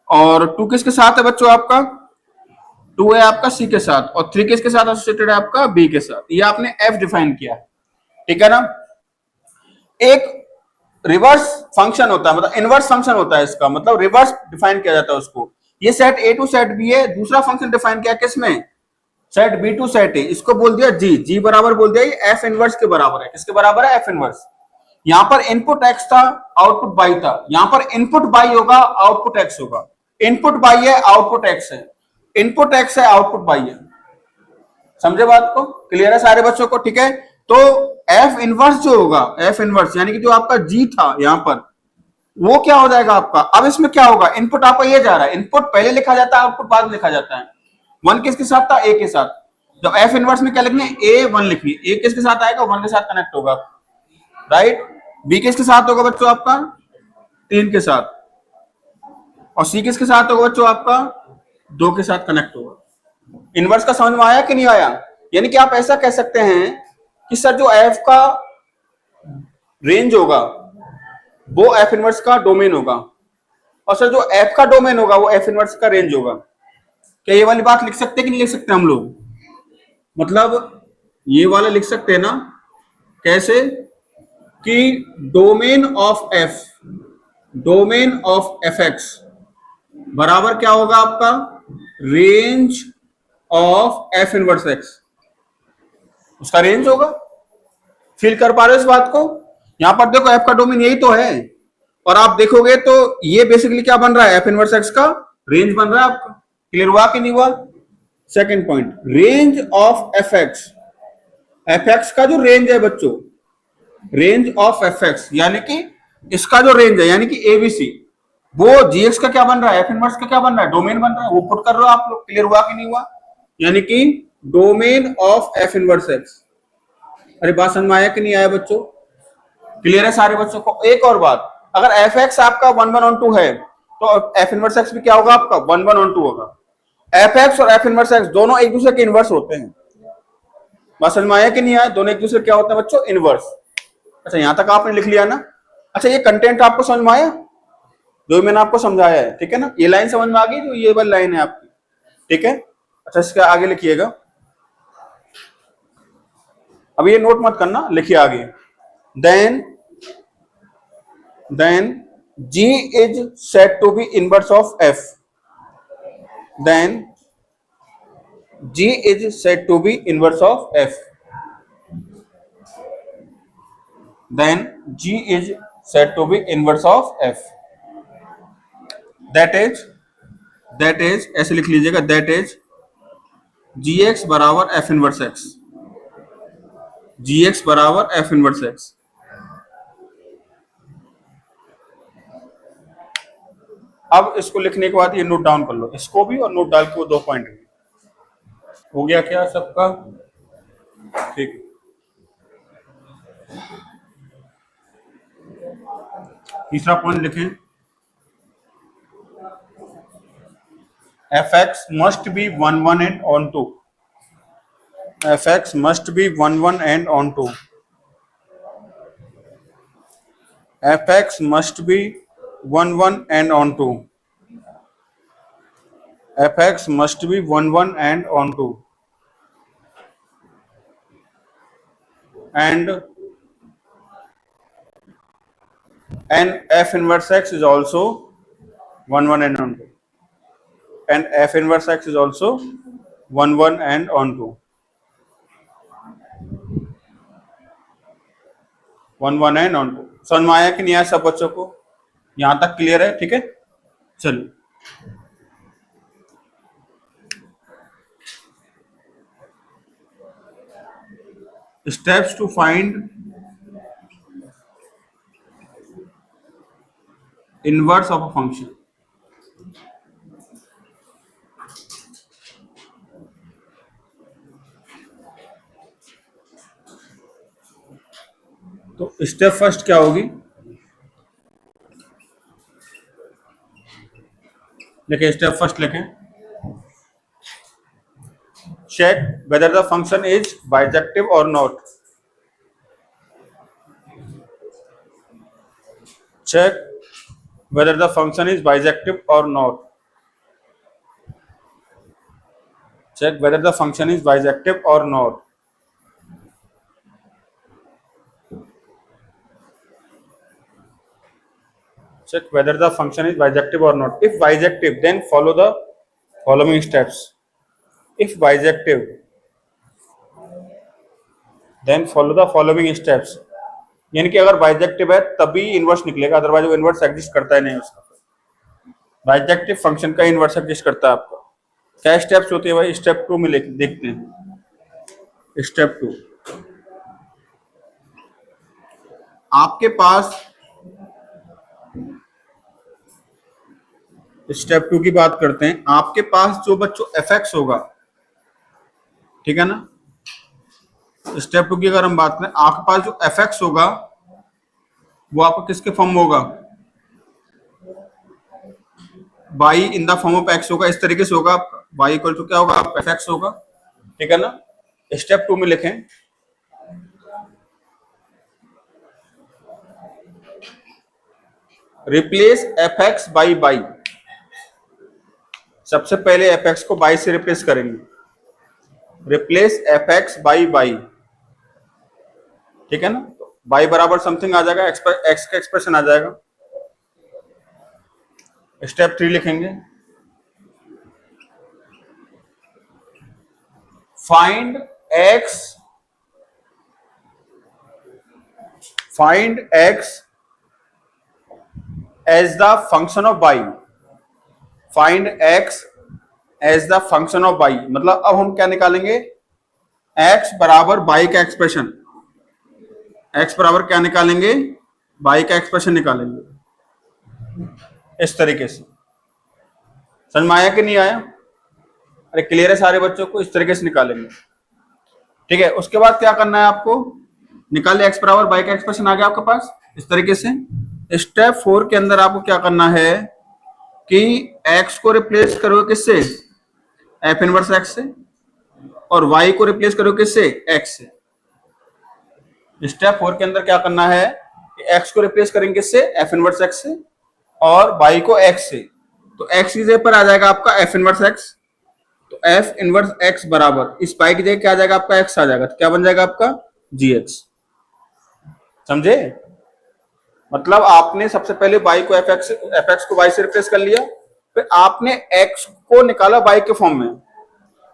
और 2 किसके साथ है बच्चों, आपका 2 है आपका सी के साथ, और 3 किसके साथ एसोसिएटेड है, आपका बी के साथ। ये आपने एफ डिफाइन किया, ठीक है ना। एक रिवर्स फंक्शन होता है, मतलब इनवर्स फंक्शन होता है इसका, मतलब रिवर्स डिफाइन किया जाता है उसको। ये set A to set B है, दूसरा फंक्शन डिफाइन किया किसमें, set B to set A, इसको बोल दिया जी बराबर बोल दिया, ये एफ इनवर्स के बराबर है। किसके बराबर है, एफ इनवर्स। यहां पर इनपुट एक्स था, आउटपुट बाई था, यहां पर इनपुट बाई होगा, आउटपुट एक्स होगा। इनपुट बाई है, आउटपुट एक्स है, इनपुट एक्स है, आउटपुट बाई है। समझे बात को, क्लियर है सारे बच्चों को, ठीक है। तो एफ इनवर्स जो होगा, एफ इनवर्स यानी कि जो आपका जी था यहां पर, वो क्या हो जाएगा आपका। अब इसमें क्या होगा, इनपुट आपका ये जा रहा है, इनपुट पहले लिखा जाता है, आउटपुट बाद में लिखा जाता है। 1 किसके साथ था, ए के साथ, जब एफ इनवर्स में क्या लिखनी है, ए 1 लिखनी है, ए किसके साथ आएगा, 1 के साथ कनेक्ट होगा, राइट। बी किसके साथ होगा बच्चों, आपका 3 के साथ, और सी किसके साथ होगा बच्चों, आपका 2 के साथ कनेक्ट होगा। इनवर्स का समझ में आया कि नहीं आया। यानी कि आप ऐसा कह सकते हैं कि सर जो एफ का रेंज होगा वो एफ इनवर्स का डोमेन होगा, और सर जो एफ का डोमेन होगा वो एफ इनवर्स का रेंज होगा। क्या ये वाली बात लिख सकते हैं कि नहीं लिख सकते हम लोग? मतलब ये वाला लिख सकते हैं ना, कैसे कि डोमेन ऑफ एफ एक्स बराबर क्या होगा आपका, range of F inverse x, उसका रेंज होगा। फील कर पा रहे हो इस बात को? यहां पर देखो एफ का डोमेन यही तो है, और आप देखोगे तो ये बेसिकली क्या बन रहा है, एफ इनवर्स एक्स का रेंज बन रहा है आपका। क्लियर हुआ कि नहीं हुआ? Second point, range of f x का जो रेंज है बच्चों, रेंज ऑफ एफ एक्स यानी कि इसका जो रेंज है यानी कि एबीसी, वो जीएक्स का क्या बन रहा है, एफ इनवर्स का क्या बन रहा है, डोमेन बन रहा है। वो पुट कर रहे हो आप लोग। क्लियर हुआ कि नहीं हुआ? यानी कि domain of F inverse x. अरे बात समझ में आया कि नहीं आया बच्चों? क्लियर है सारे बच्चों को? एक और बात, अगर एफ एक्स आपका 1/(1/2) है तो एफ इनवर्स एक्स भी क्या होगा आपका, 1/(1/2) होगा। एफ एक्स और एफ इनवर्स एक्स दोनों एक दूसरे के इनवर्स होते हैं। बात समझ में आया कि नहीं आया? दोनों एक दूसरे क्या होते हैं बच्चों, इनवर्स। अच्छा यहां तक आपने लिख लिया ना? अच्छा ये कंटेंट आपको समझ में आया जो मैंने आपको समझाया है? ठीक है ना, ये लाइन समझ में आ गई जो ये वाली लाइन है आपकी? ठीक है। अच्छा इसके आगे लिखिएगा, अब ये नोट मत करना, लिखिए आगे। Then G is said to be inverse of F. Then G is said to be inverse of F. Then G is said to be inverse of F. That is ऐसे लिख लीजिएगा, that is Gx बराबर F इनवर्स X, Gx बराबर F इनवर्स X। अब इसको लिखने के बाद ये नोट डाउन कर लो, इसको भी और नोट डाल के वो 2 पॉइंट भी। हो गया क्या सबका? ठीक है। तीसरा पॉइंट लिखें, F x must be 1 1 and on 2। F x must be 1 1 and on 2। F x must be 1 1 and on 2। F x must be 1 1 and on 2। and f inverse x is also 1 1 and on 2। and f inverse x is also 1 1 and on 2। 1 1 and on 2। समझ में आया कि नहीं आया सब बच्चों को? यहां तक क्लियर है? ठीक है, चलिए steps to find inverse of a function। तो स्टेप फर्स्ट क्या होगी, लिखें स्टेप फर्स्ट लिखें, check whether the function is bijective or not। check whether the function is bijective or not। check whether the function is bijective or not। check whether the function is bijective or not। if bijective then follow the following steps। if bijective then follow the following steps। यानी कि अगर बाइजेक्टिव है तभी इनवर्स निकलेगा, अदरवाइज वो इनवर्स एग्जिस्ट करता है नहीं उसका। बाइजेक्टिव फंक्शन का इनवर्स एग्जिस्ट करता है आपका। क्या स्टेप्स होते हैं भाई? स्टेप 2 में देखते हैं। स्टेप 2, आपके पास स्टेप 2 की बात करते हैं। आपके पास जो बच्चों एफ एक्स होगा, ठीक है ना, स्टेप 2 की अगर हम बात करें, आपके पास जो एफ एक्स होगा वो आपका किसके फॉर्म में होगा, by in the form of x होगा। इस तरीके से होगा, बाई इक्वल टू क्या होगा, आप एफ एक्स होगा। ठीक है ना, स्टेप 2 में लिखें replace F x by by. सबसे पहले एफ एक्स को बाई से रिप्लेस करेंगे, replace F x by by, ठीक है ना। बाई बराबर समथिंग आ जाएगा, एक्स का एक्सप्रेशन आ जाएगा। स्टेप 3 लिखेंगे, find x as the function of y. Find x as the function of y मतलब अब हम क्या निकालेंगे, एक्स बराबर बाई का एक्सप्रेशन, एक्स बराबर क्या निकालेंगे, बाई का एक्सप्रेशन निकालेंगे इस तरीके से। समझ में आया कि नहीं आया? अरे क्लियर है सारे बच्चों को? इस तरीके से निकालेंगे, ठीक है। उसके बाद क्या करना है आपको, निकाले एक्स बराबर बाई का एक्सप्रेशन आ गया आपके पास इस तरीके से। स्टेप 4 के अंदर आपको क्या करना है कि एक्स को रिप्लेस करो किससे, एफ इनवर्स एक्स से, और वाई को रिप्लेस करो किससे, एक्स से। स्टेप 4 के अंदर क्या करना है कि एक्स को रिप्लेस करेंगे किससे, एफ इनवर्स एक्स से, और वाई को एक्स से। तो एक्स की जगह पर आ जाएगा आपका एफ इनवर्स एक्स, तो एफ इनवर्स एक्स बराबर इस पाई की जगह क्या आ जाएगा आपका, एक्स आ जाएगा, तो क्या बन जाएगा आपका, जी एक्स। समझे? मतलब आपने सबसे पहले बाई को एफ एक्स को वाई से रिप्लेस कर लिया, फिर आपने एक्स को निकाला बाई के फॉर्म में,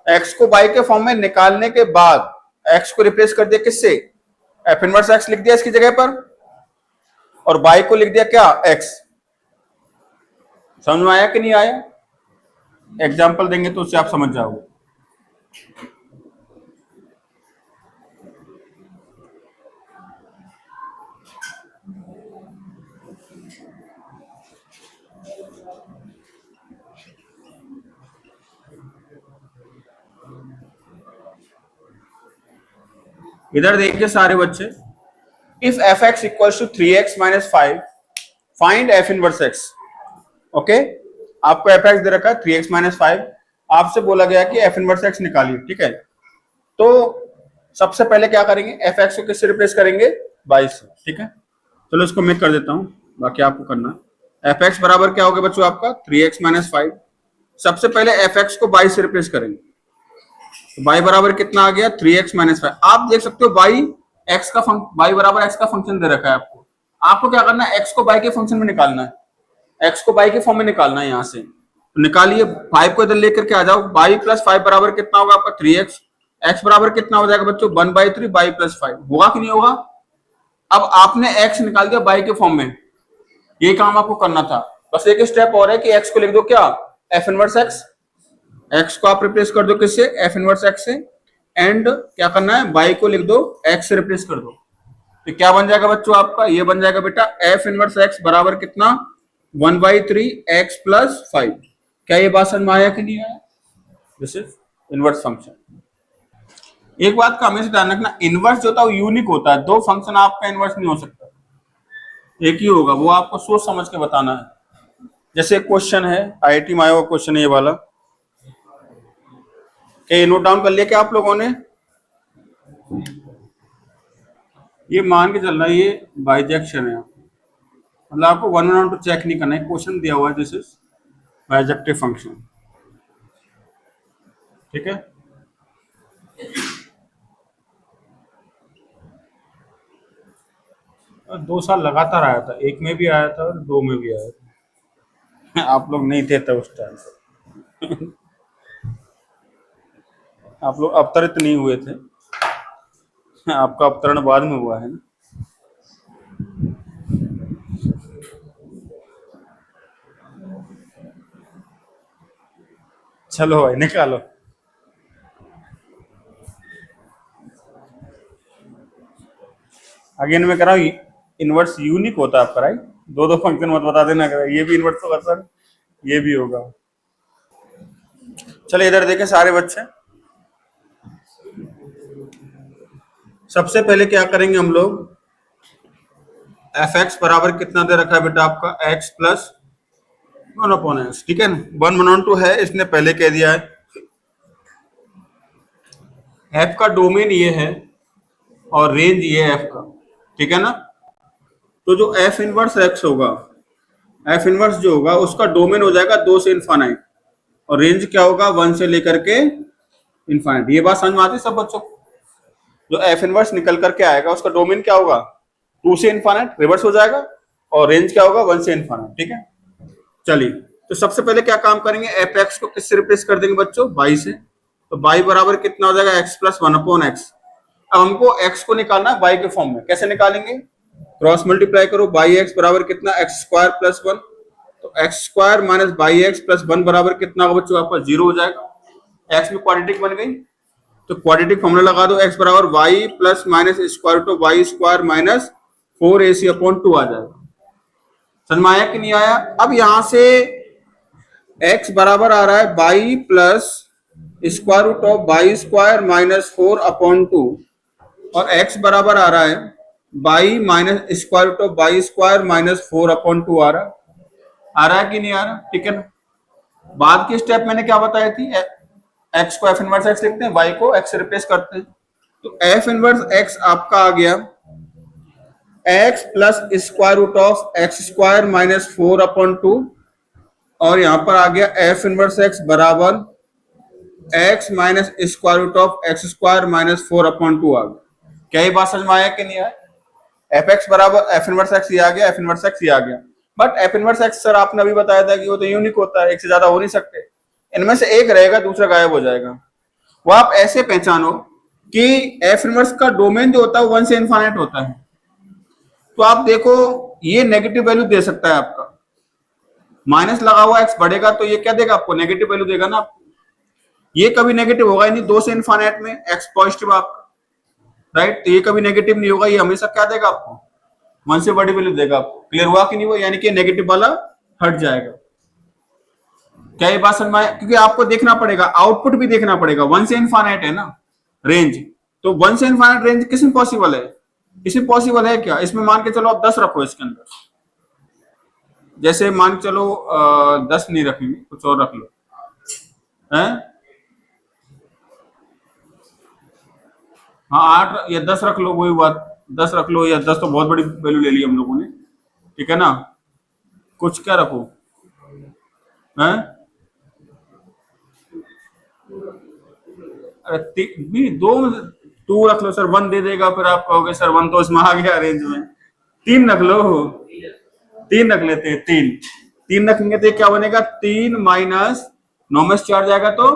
एक्स को बाई के फॉर्म में निकालने के बाद एक्स को रिप्लेस कर दिया किससे, एफ इनवर्स एक्स लिख दिया इसकी जगह पर, और बाई को लिख दिया क्या, एक्स। समझ में आया कि नहीं आया? एग्जाम्पल देंगे तो उससे आप समझ जाओगे। इधर देखिए सारे बच्चे, if f x equals to 3x minus 5 find f inverse x. Okay, आपको एफ एक्स दे रखा है 3x माइनस 5, आपसे बोला गया कि एफ इनवर्स एक्स निकालिए, ठीक है। तो सबसे पहले क्या करेंगे, एफ एक्स को किससे रिप्लेस करेंगे, बाई से, ठीक है। चलो इसको मैं कर देता हूं, बाकी आपको करना है। एफ एक्स बराबर क्या होगा बच्चों आपका 3x माइनस 5। सबसे पहले एफ एक्स को बाई से रिप्लेस करेंगे, तो बाई बराबर कितना आ गया, 3x माइनस 5। आप देख सकते हो बाई बाई बराबर एक्स का फंक्शन दे रखा है आपको, आपको क्या करना है, एक्स को बाई के फंक्शन में निकालना है, एक्स को बाई के फॉर्म में निकालना है। यहां से तो निकालिए, 5 को इधर लेकर के आ जाओ, बाई प्लस 5 बराबर कितना होगा आपका 3x, एक्स बराबर कितना हो जाएगा बच्चों 1/3 बाई प्लस 5, होगा कि नहीं होगा? अब आपने एक्स निकाल दिया बाई के फॉर्म में, ये काम आपको करना था। बस एक स्टेप और है कि एक्स को लिख दो क्या, एफ इनवर्स एक्स, एक्स को आप रिप्लेस कर दो किससे, एफ इनवर्स एक्स से, एंड क्या करना है, बाई को लिख दो एक्स से रिप्लेस कर दो। तो क्या बन जाएगा बच्चों आपका, ये बन जाएगा बेटा एफ इनवर्स एक्स बराबर कितना, 1/3 एक्स प्लस 5। क्या ये बात समझ में आया कि नहीं आया? This is inverse function. एक बात का हमेशा ध्यान रखना, इनवर्स जो होता है वो यूनिक होता है, दो फंक्शन आपका इनवर्स नहीं हो सकता, एक ही होगा, वो आपको सोच समझ के बताना है। जैसे क्वेश्चन है, आईआईटी में आया हुआ क्वेश्चन है ये वाला, क्या ये नोट डाउन कर लिया क्या आप लोगों ने? ये मान के चलना ये बाइजेक्शन है, मतलब आपको 1 और 2 चेक नहीं करना है, क्वेश्चन दिया हुआ है, दिस इज बाइजेक्टिव फंक्शन, ठीक है। 2 साल लगातार आया था, 1 में भी आया था और 2 में भी आया था। आप लोग नहीं थे तब उस टाइम आप लोग अवतरित नहीं हुए थे, आपका अवतरण बाद में हुआ है ना। चलो भाई निकालो। अगेन मैं कह रहा हूँ इनवर्स यूनिक होता है आपका, राइट। दो फंक्शन मत बता देना, ये भी इनवर्स होगा सर, ये भी होगा। चलिए इधर देखें सारे बच्चे, सबसे पहले क्या करेंगे हम लोग, एफ एक्स बराबर कितना दे रखा है बेटा आपका, एक्स प्लस 1/x, ठीक है ना। 1/2 है, इसने पहले कह दिया है। एफ का डोमेन ये है और रेंज ये है एफ का, ठीक है ना। तो जो एफ इनवर्स एक्स होगा एफ इनवर्स जो होगा उसका डोमेन हो जाएगा 2 से इनफाइनाइट, और रेंज क्या होगा 1 से लेकर के इनफाइनाइट। ये बात समझ में आती है सब बच्चों को? जो एफ इनवर्स निकल करके आएगा उसका डोमेन क्या होगा 2 से इनफाइनाइट, रिवर्स हो जाएगा, और रेंज क्या होगा 1 से इनफाइनाइट। ठीक है, चलिए तो सबसे पहले क्या काम करेंगे, एफ एक्स को किससे रिप्लेस कर देंगे बच्चों, बाई से। तो बाई बराबर कितना हो जाएगा, एक्स प्लस 1 अपॉन एक्स। अब हमको x को निकालना है बाई के फॉर्म में, कैसे निकालेंगे, क्रॉस मल्टीप्लाई करो, बाई एक्स बराबर कितना, एक्स स्क्वायर प्लस 1। तो x square minus by x plus 1 बराबर कितना होगा बच्चों, आपका 0 हो जाएगा। एक्स में क्वाड्रेटिक बन गई, तो क्वाड्रेटिक फॉर्मूला लगा दो, एक्स बराबर y plus minus square root of y square minus 4ac upon 2 आ जाएगा। समझ में आया कि नहीं आया? अब यहां से x बराबर आ रहा है y plus square root of y square minus 4 upon 2, और x बराबर आ रहा है y minus square root of y square minus 4 upon 2 आ रहा है कि नहीं आ रहा? ठीक है ना। बाद की स्टेप मैंने क्या बताई थी, x को f इनवर्स x लिखते हैं, y को x से रिप्लेस करते हैं। तो f इनवर्स x आपका आ गया x plus square root of x square minus 4 upon 2, और यहां पर आ गया f इनवर्स x बराबर x minus square root of x square minus 4 upon 2 आ गया। क्या ये बात समझ में आया कि नहीं आया? एफ एक्स बराबर एफ इनवर्स एक्स ये आ गया, एफ इनवर्स एक्स ये आ गया। But F inverse x sir आपने अभी बताया था कि वो तो यूनिक होता है, एक से ज्यादा हो नहीं सकते, इनमें से एक रहेगा दूसरा गायब हो जाएगा। वो आप ऐसे पहचानो कि एफ इनवर्स का डोमेन जो होता है 1 से इनफाइनाइट होता है। तो आप देखो ये नेगेटिव वैल्यू दे सकता है आपका, माइनस लगा हुआ एक्स बढ़ेगा तो ये क्या देगा आपको, नेगेटिव वैल्यू देगा ना आपको। ये कभी नेगेटिव होगा ही नहीं 2 से इनफाइनाइट में, एक्स पॉजिटिव आपका, राइट। तो ये कभी नेगेटिव नहीं होगा, ये हमेशा क्या देगा आपको, 1 से बड़ी वैल्यू देगा आपको। क्लियर हुआ कि नहीं हुआ? यानी कि नेगेटिव वाला हट जाएगा। क्या ये बात समझ में आया? क्योंकि आपको देखना पड़ेगा, आउटपुट भी देखना पड़ेगा, 1 से इनफाइनाइट है ना रेंज, तो 1 से इनफाइनाइट रेंज किसमें पॉसिबल है, इसमें पॉसिबल है क्या, इसमें मान के चलो आप 10 रखो इसके अंदर, जैसे मान के चलो 10 नहीं रखेंगे, कुछ और रख लो, है हाँ 8 या 10 रख लो, वही बात 10 रख लो, या 10 तो बहुत बड़ी वैल्यू ले ली हम लोगों ने, ठीक है ना। कुछ क्या रखो, हैं अरे नहीं 2 2 रख लो सर, 1 दे देगा, फिर आप कहोगे सर 1 तो इसमें आ गया रेंज में। 3 रख लो, 3 रख लेते हैं, 3 रखेंगे तो क्या बनेगा, 3 माइनस 9 में 4 जाएगा तो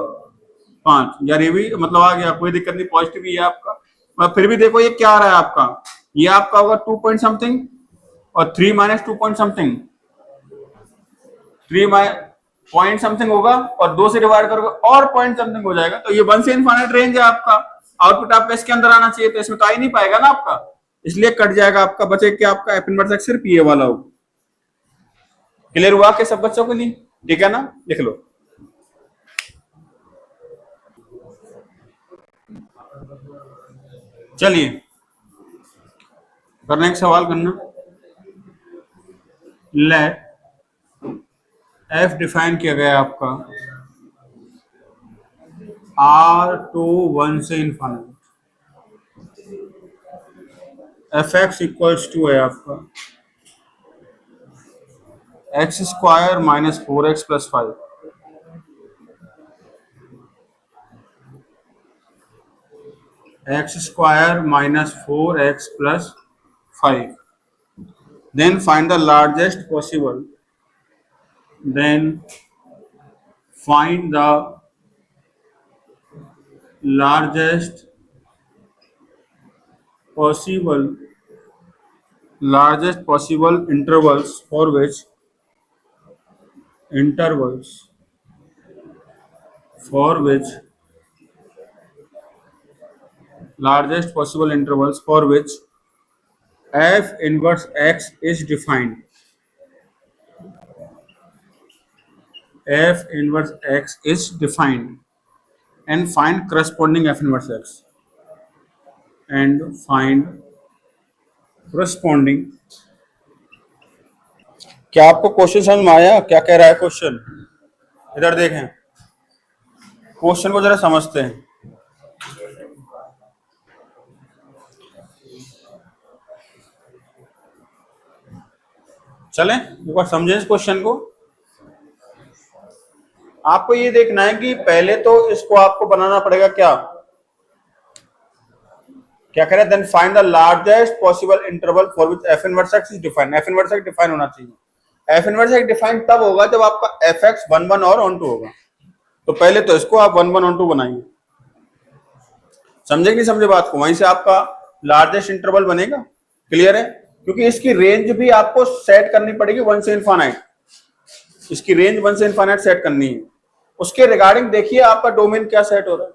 5, यार ये भी मतलब आ गया, कोई दिक्कत नहीं, पॉजिटिव ही है आपका। और फिर भी देखो ये क्या आ रहा है आपका, ये आपका होगा 2 पॉइंट समथिंग, और 3 minus 2 point something, 3 point something होगा, और 2 से डिवाइड करोगे और पॉइंट समथिंग हो जाएगा। तो ये 1 से इनफाइनाइट रेंज है आपका, आउटपुट आपका इसके अंदर आना चाहिए, तो इसमें तो आ ही नहीं पाएगा ना आपका, इसलिए कट जाएगा आपका, बचे क्या आपका एफ इनवर्स एक्स सिर्फ ये वाला होगा। क्लियर हुआ के सब बच्चों के लिए? ठीक है ना, लिख लो। चलिए करना एक सवाल करना, लेट एफ डिफाइन किया गया आपका आर टू 1 से infinite, f x equals to है आपका x square minus 4x plus 5, x square minus 4x plus 5, then find the largest possible, then find the largest possible intervals for which largest possible intervals for which f inverse x is defined, f inverse x is defined, and find corresponding f inverse x, and find corresponding। क्या आपको क्वेश्चन समझ में आया, क्या कह रहा है क्वेश्चन? इधर देखें, क्वेश्चन को जरा समझते हैं। चलें एक बार समझें इस क्वेश्चन को। आपको ये देखना है कि पहले तो इसको आपको बनाना पड़ेगा क्या क्या करें, then find the largest possible interval for which f inverse x is defined. F inverse x define होना चाहिए। एफ इनवर्स एक्स डिफाइन तब होगा जब आपका एफ एक्स 1 1 और ऑन 2 होगा। तो पहले तो इसको आप 1 1 ऑन 2 बनाइए। समझे कि नहीं समझे बात को? वहीं से आपका लार्जेस्ट इंटरवल बनेगा। क्लियर है? क्योंकि इसकी रेंज भी आपको सेट करनी पड़ेगी 1 से इनफाइनाइट। इसकी रेंज 1 से इनफाइनाइट सेट करनी है। उसके रिगार्डिंग देखिए आपका डोमेन क्या सेट हो रहा है।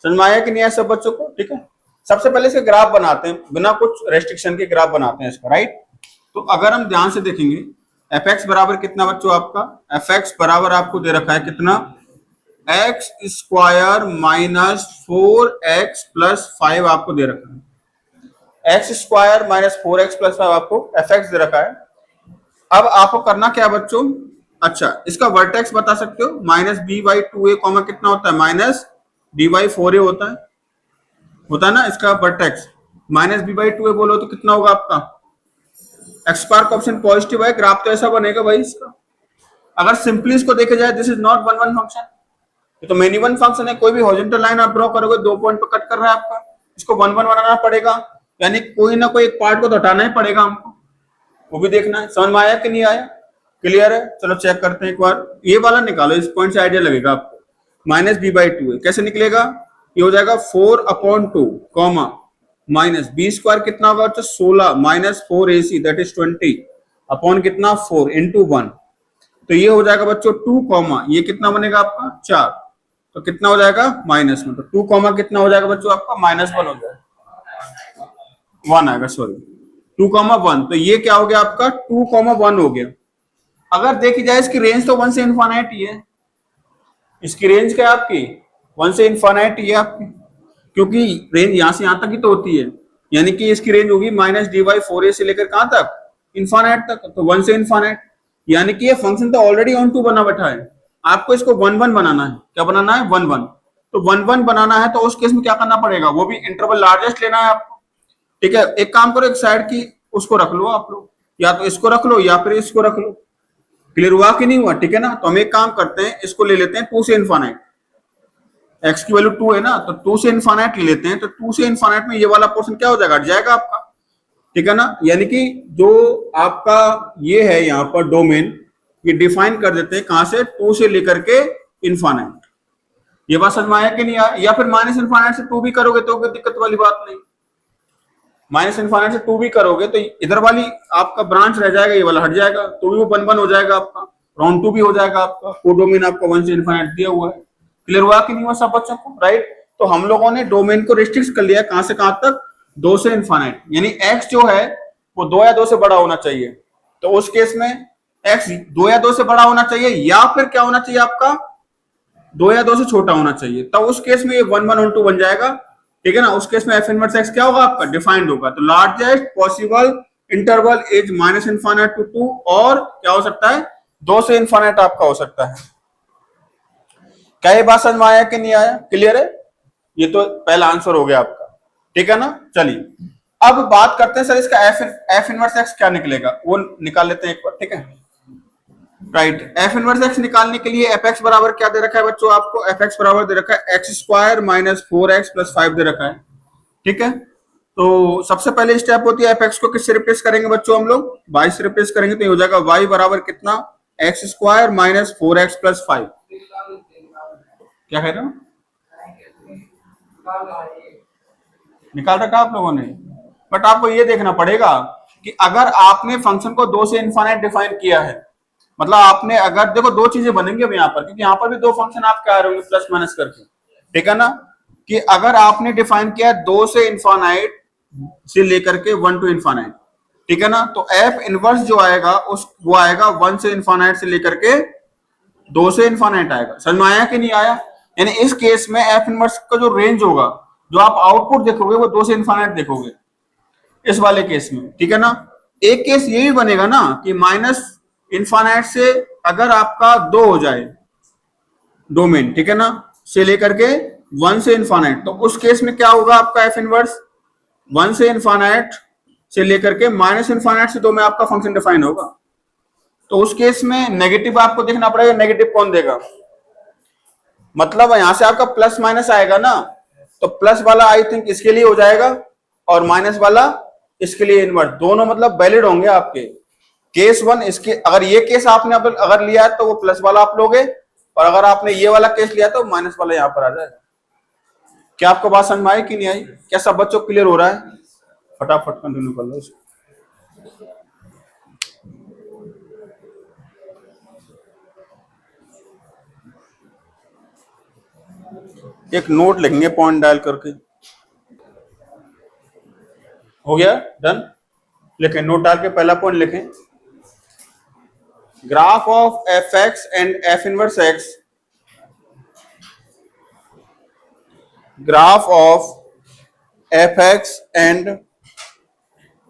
समझ में आया कि नहीं आया सब बच्चों को? ठीक है, सबसे पहले इसके ग्राफ बनाते हैं, बिना कुछ रेस्ट्रिक्शन के ग्राफ बनाते हैं इसका, राइट। तो अगर हम ध्यान से देखेंगे एफ एक्स बराबर कितना बच्चों आपका, एफ एक्स बराबर आपको दे रखा है कितना, x square minus 4x plus 5 आपको दे रखा है। X square minus 4x plus 5 आपको एफ एक्स दे रखा है। अब आपको करना क्या बच्चों, अच्छा इसका वर्टेक्स बता सकते हो, minus B by 2a comma कितना होता है, माइनस डी बाई 4a होता है ना इसका vertex. Minus B by 2a बोलो तो कितना होगा आपका, एक्स स्क्वायर का ऑप्शन पॉजिटिव है, ग्राफ तो ऐसा बनेगा भाई इसका। अगर सिंपली इसको देखा जाए this is not one one function, ये तो मेनी वन फंक्शन है। कोई भी हॉरिजॉन्टल लाइन आप ड्रॉ करोगे 2 पॉइंट पर कट कर रहा है आपका, इसको 1 1 बनाना पड़ेगा, यानी कोई ना कोई एक पार्ट को तो हटाना ही पड़ेगा हमको, वो भी देखना है। समझ में आया कि नहीं आया? क्लियर है? चलो चेक करते हैं एक बार, ये वाला निकालो, इस पॉइंट से आइडिया लगेगा आपको। माइनस बी बाई 2 कैसे निकलेगा, ये हो जाएगा 4/2 कॉमा माइनस बी स्क्वायर कितना होगा, 16 minus 4ac that is 20 upon कितना 4 इंटू 1। तो ये हो जाएगा बच्चों 2 कॉमा ये कितना बनेगा आपका 4, तो कितना हो जाएगा माइनस में, तो 2 कॉमा कितना हो जाएगा बच्चों आपका -1 हो जाएगा, 1 आएगा, सॉरी 2 कॉमा 1। तो ये क्या हो गया आपका 2 कॉमा 1 हो गया। अगर देखी जाए इसकी रेंज तो 1 से इनफाइनाइट ही है, इसकी रेंज क्या है आपकी 1 से इनफाइनाइट ही है आपकी, क्योंकि रेंज यहां से यहां तक ही तो होती है, यानी कि इसकी रेंज होगी माइनस डी बाई 4a से लेकर कहां तक, इनफाइनाइट तक, तो 1 से इनफाइनाइट, यानी कि ये फंक्शन तो ऑलरेडी ऑन 2 बना बैठा है। आपको इसको 1 1 बनाना है, क्या बनाना है 1 1, तो 1 1 बनाना है तो उस केस में क्या करना पड़ेगा, वो भी इंटरवल लार्जेस्ट लेना है आपको। ठीक है, एक काम करो, एक साइड की उसको रख लो आप लोग, या तो इसको रख लो या फिर इसको रख लो। क्लियर हुआ कि नहीं हुआ? ठीक है ना, तो हम एक काम करते हैं, इसको ले लेते हैं 2 से इनफाइनाइट, x की वैल्यू 2 है ना, तो 2 से इनफाइनाइट ले लेते हैं, तो 2 से इनफाइनाइट में ये वाला पोर्शन क्या हो जाएगा, हट जाएगा आपका। ठीक है ना, यानी कि जो आपका ये है यहाँ पर डोमेन, ये डिफाइन कर देते हैं कहां से, 2 से लेकर के इनफाइनाइट। ये बात समझ में आया कि नहीं आया? या फिर माइनस इनफाइनाइट से 2 भी करोगे तो कोई दिक्कत वाली बात नहीं, माइनस इनफाइनाइट से 2 भी करोगे तो इधर वाली आपका ब्रांच रह जाएगा, ये वाला हट जाएगा, तो भी वो 1 1 हो जाएगा आपका, राउंड 2 भी हो जाएगा आपका, वो डोमेन आपका 1 से इनफाइनाइट दिया हुआ है। क्लियर हुआ कि नहीं हुआ सब बच्चों को? राइट, तो हम लोगों ने डोमेन को रिस्ट्रिक्ट कर लिया कहां से कहां तक, 2 से इनफाइनाइट, यानी x जो है वो 2 या 2 से बड़ा होना चाहिए। तो उस केस में x 2 या 2 से बड़ा होना चाहिए, या फिर क्या होना चाहिए आपका 2 या 2 से छोटा होना चाहिए, तब उस केस में ये 1 1 और 2 बन जाएगा। ठीक है ना, उस केस में एफ इनवर्स एक्स क्या होगा आपका, डिफाइंड होगा। तो largest possible interval is minus infinite to 2, और क्या हो सकता है 2 से इनफाइनाइट आपका हो सकता है। क्या ये बात समझ में आया कि नहीं आया? क्लियर है? ये तो पहला आंसर हो गया आपका। ठीक है ना, चलिए अब बात करते हैं सर इसका एफ इनवर्स एक्स क्या निकलेगा, वो निकाल लेते हैं एक बार। ठीक है, राइट, एफ इनवर्स एक्स निकालने के लिए एफ एक्स बराबर क्या दे रखा है बच्चों आपको, एफ एक्स बराबर दे रखा है x square minus 4x plus 5 दे रखा है। ठीक है, तो सबसे पहले स्टेप होती है एफ एक्स को किससे रिप्लेस करेंगे बच्चों, हम लोग y से रिप्लेस करेंगे, तो ये हो जाएगा y बराबर कितना, x square minus 4x plus 5। क्या कह रहे हो, निकाल रखा आप लोगों ने, बट आपको ये देखना पड़ेगा कि अगर आपने फंक्शन को 2 से इनफाइनाइट डिफाइन किया है, मतलब आपने अगर देखो 2 चीजें बनेंगी अब यहाँ पर, क्योंकि यहाँ पर भी 2 फंक्शन आपके आ रहे होंगे प्लस माइनस करके। ठीक है ना, कि अगर आपने डिफाइन किया 2 से इनफाइनाइट से लेकर के 1 टू इनफाइनाइट, ठीक है ना, तो एफ इनवर्स जो आएगा वो आएगा 1 से इनफाइनाइट से लेकर के 2 से इनफाइनाइट आएगा। समझ में आया कि नहीं आया? यानी इस केस में एफ इनवर्स का जो रेंज होगा, जो आप आउटपुट देखोगे वो 2 से इनफाइनाइट देखोगे इस वाले केस में। ठीक है ना, एक केस ये भी बनेगा ना कि माइनस इनफाइनाइट से अगर आपका 2 हो जाए डोमेन, ठीक है ना, से लेकर के 1 से इनफाइनाइट, तो उस केस में क्या होगा आपका एफ इनवर्स 1 से इनफाइनाइट से लेकर के माइनस इनफाइनाइट से 2 में आपका फंक्शन डिफाइन होगा। तो उस केस में नेगेटिव आपको देखना पड़ेगा, नेगेटिव कौन देगा, मतलब यहां से आपका प्लस माइनस आएगा ना, तो प्लस वाला आई थिंक इसके लिए हो जाएगा और माइनस वाला इसके लिए इनवर्स, दोनों मतलब वैलिड होंगे आपके। केस वन इसके, अगर ये केस आपने अगर लिया है तो वो प्लस वाला आप लोगे, और अगर आपने ये वाला केस लिया तो माइनस वाला यहां पर आ जाएगा। क्या आपको बात समझ में आई कि नहीं आई? क्या सब बच्चों को क्लियर हो रहा है? फटाफट कंटिन्यू कर लो इसको। एक नोट लिखेंगे पॉइंट डायल करके। हो गया डन? लिखें, नोट डाल के पहला पॉइंट लिखें, graph of f x and f inverse x, graph of f x and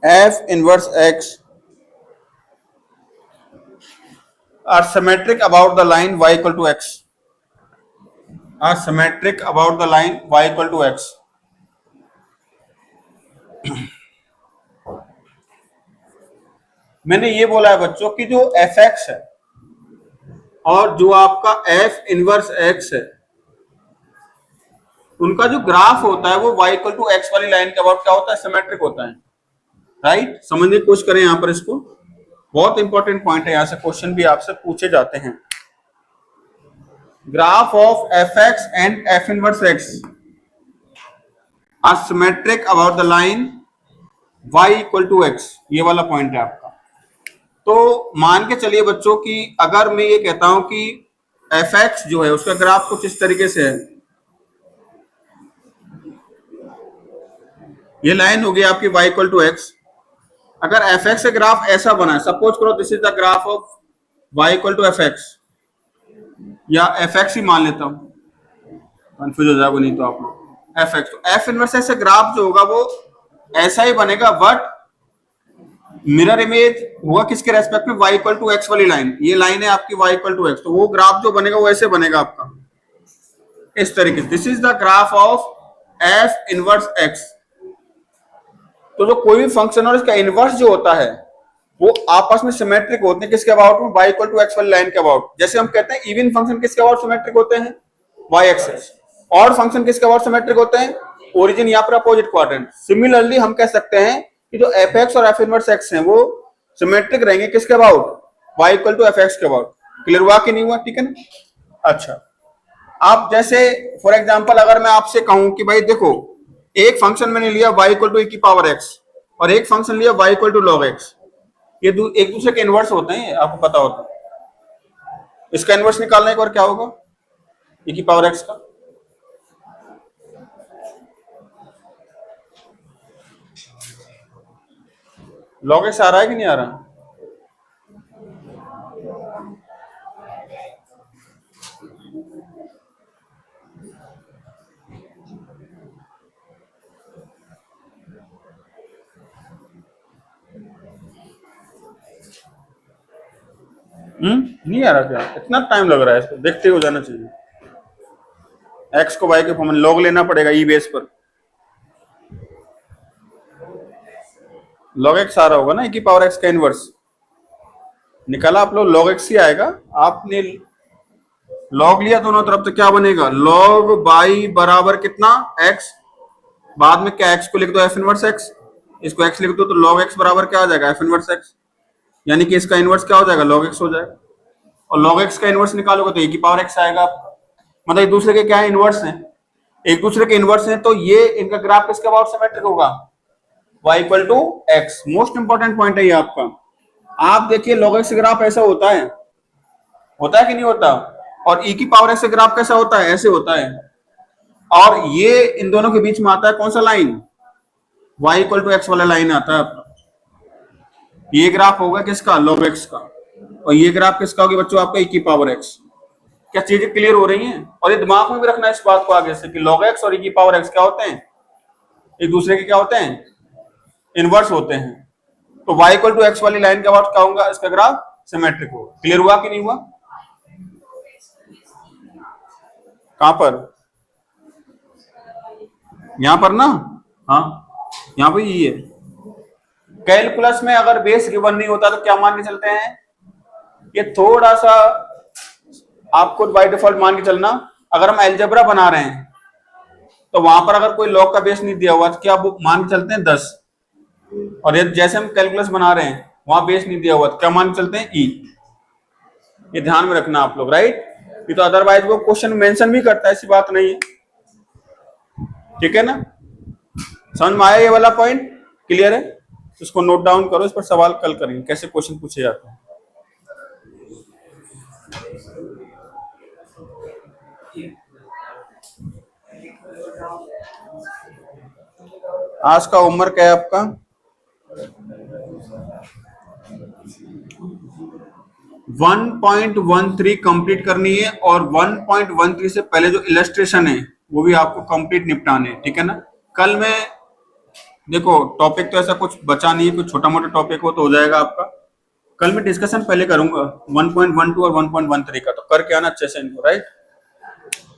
f inverse x are symmetric about the line y equal to x, are symmetric about the line y equal to x। मैंने ये बोला है बच्चों कि जो एफ एक्स है और जो आपका एफ इनवर्स एक्स है, उनका जो ग्राफ होता है वो y इक्वल टू एक्स वाली लाइन के अबाउट क्या होता है, सिमेट्रिक होता है, राइट? समझने की कोशिश करें यहां पर इसको, बहुत इंपॉर्टेंट पॉइंट है, यहां से क्वेश्चन भी आपसे पूछे जाते हैं। Graph of f x and f inverse x are symmetric about the line y equal to x, ये वाला पॉइंट है आपका। तो मान के चलिए बच्चों कि अगर मैं ये कहता हूं कि एफ एक्स जो है उसका ग्राफ कुछ इस तरीके से है, ये लाइन होगी आपकी y इक्वल टू एक्स। अगर एफ एक्स का ग्राफ ऐसा बना है, सपोज करो this is the graph of y equal to f x, या एफ एक्स ही मान लेता हूं, कंफ्यूज हो जाएगा नहीं तो आप लोग, एफ एक्स, तो एफ इनवर्स एक्स ग्राफ जो होगा वो ऐसा ही बनेगा, बट मिरर इमेज होगा किसके रेस्पेक्ट में, y इक्वल टू एक्स वाली लाइन, ये लाइन है आपकी y इक्वल टू एक्स, तो वो ग्राफ जो बनेगा वो ऐसे बनेगा आपका इस तरीके से, this is the graph of F inverse x. तो जो कोई भी फंक्शन और इसका इनवर्स जो होता है वो आपस में सिमेट्रिक होते हैं, किसके अबाउट में, y इक्वल टू एक्स वाली लाइन के अबाउट। जैसे हम कहते हैं इवन फंक्शन किसके अबाउट सिमेट्रिक होते हैं, y एक्सिस, और फंक्शन किसके अबाउट सिमेट्रिक होते हैं, ओरिजिन या फिर अपोजिट क्वाड्रेंट। सिमिलरली हम कह सकते हैं कि जो एफ एक्स और एफ इनवर्स एक्स हैं वो सिमेट्रिक रहेंगे किसके about, y equal to f x के अबाउट। क्लियर हुआ कि नहीं हुआ? ठीक है ना? अच्छा, आप जैसे फॉर एग्जांपल अगर मैं आपसे कहूं कि भाई देखो, एक फंक्शन मैंने लिया y इक्वल टू e की पावर x और एक फंक्शन लिया y equal to log x, ये एक दूसरे के इनवर्स होते हैं, आपको पता होता है। इसका इनवर्स निकालना एक बार क्या होगा, e की पावर x का, log x आ रहा है कि नहीं आ रहा? नहीं आ रहा क्या? इतना टाइम लग रहा है इसको, देखते हो जाना चाहिए। एक्स को वाई के फॉर्म में लॉग लेना पड़ेगा ई बेस पर, लॉग एक्स आ रहा होगा ना, ई की पावर एक्स का इनवर्स निकाला आप लोग, लॉग एक्स ही आएगा। आपने लॉग लिया दोनों तरफ तो क्या बनेगा, लॉग बाई बराबर कितना, एक्स, बाद में क्या एक्स को लिख दो एफ इनवर्स एक्स, इसको एक्स लिख दो तो लॉग एक्स बराबर क्या आ जाएगा, एफ इनवर्स एक्स, यानी कि इसका इनवर्स क्या हो जाएगा, log x हो जाएगा। और log x का इनवर्स निकालोगे तो e की पावर x आएगा। मतलब एक दूसरे के क्या है, इनवर्स हैं, एक दूसरे के इनवर्स हैं, तो ये इनका ग्राफ किसके अबाउट सिमेट्रिक होगा, y equal to x. Most important point है ये आपका। आप देखिए log x ग्राफ ऐसा होता है कि नहीं होता, और e की पावर x ग्राफ कैसा होता है, ऐसे होता है, और ये इन दोनों के बीच में आता है कौन सा line, y equal to x वाला लाइन आता है आपका। ये ग्राफ होगा किसका, log x का, और ये ग्राफ किसका होगी बच्चों, आपका e की पावर x। क्या चीजें क्लियर हो रही हैं? और ये दिमाग में भी रखना है इस बात को आगे से कि log x और e की पावर x क्या होते हैं, एक दूसरे के क्या होते हैं, इनवर्स होते हैं। तो y इक्वल टू एक्स वाली लाइन के अबाउट क्या होगा, इसका ग्राफ सिमेट्रिक होगा। क्लियर हुआ कि नहीं हुआ? कहां पर, यहां पर ना, हाँ यहां पर ये है। कैलकुलस में अगर बेस गिवन नहीं होता तो क्या मान के चलते हैं, ये थोड़ा सा आपको बाय डिफॉल्ट मान के चलना, अगर हम अलजेब्रा बना रहे हैं तो वहां पर अगर कोई लॉग का बेस नहीं दिया हुआ तो क्या वो मान के चलते हैं 10, और ये जैसे हम कैलकुलस बना रहे हैं वहां बेस नहीं दिया हुआ तो क्या मान के चलते हैं ई। ये ध्यान में रखना आप लोग, राइट। ये तो अदरवाइज वो क्वेश्चन मेंशन भी करता है, ऐसी बात नहीं है, ठीक है ना। समझ में आया ये वाला पॉइंट, क्लियर है। इसको नोट डाउन करो, इस पर सवाल कल करेंगे कैसे क्वेश्चन पूछे जाते हैं। आज का होमवर्क है आपका 1.13 कंप्लीट करनी है, और 1.13 से पहले जो इलस्ट्रेशन है वो भी आपको कंप्लीट निपटाने हैं, ठीक है ना। कल मैं देखो टॉपिक तो ऐसा कुछ बचा नहीं है, कुछ छोटा मोटा टॉपिक हो तो हो जाएगा आपका। कल मैं डिस्कशन पहले करूंगा 1.12 और 1.13 का, तो करके आना अच्छे से इनको, राइट।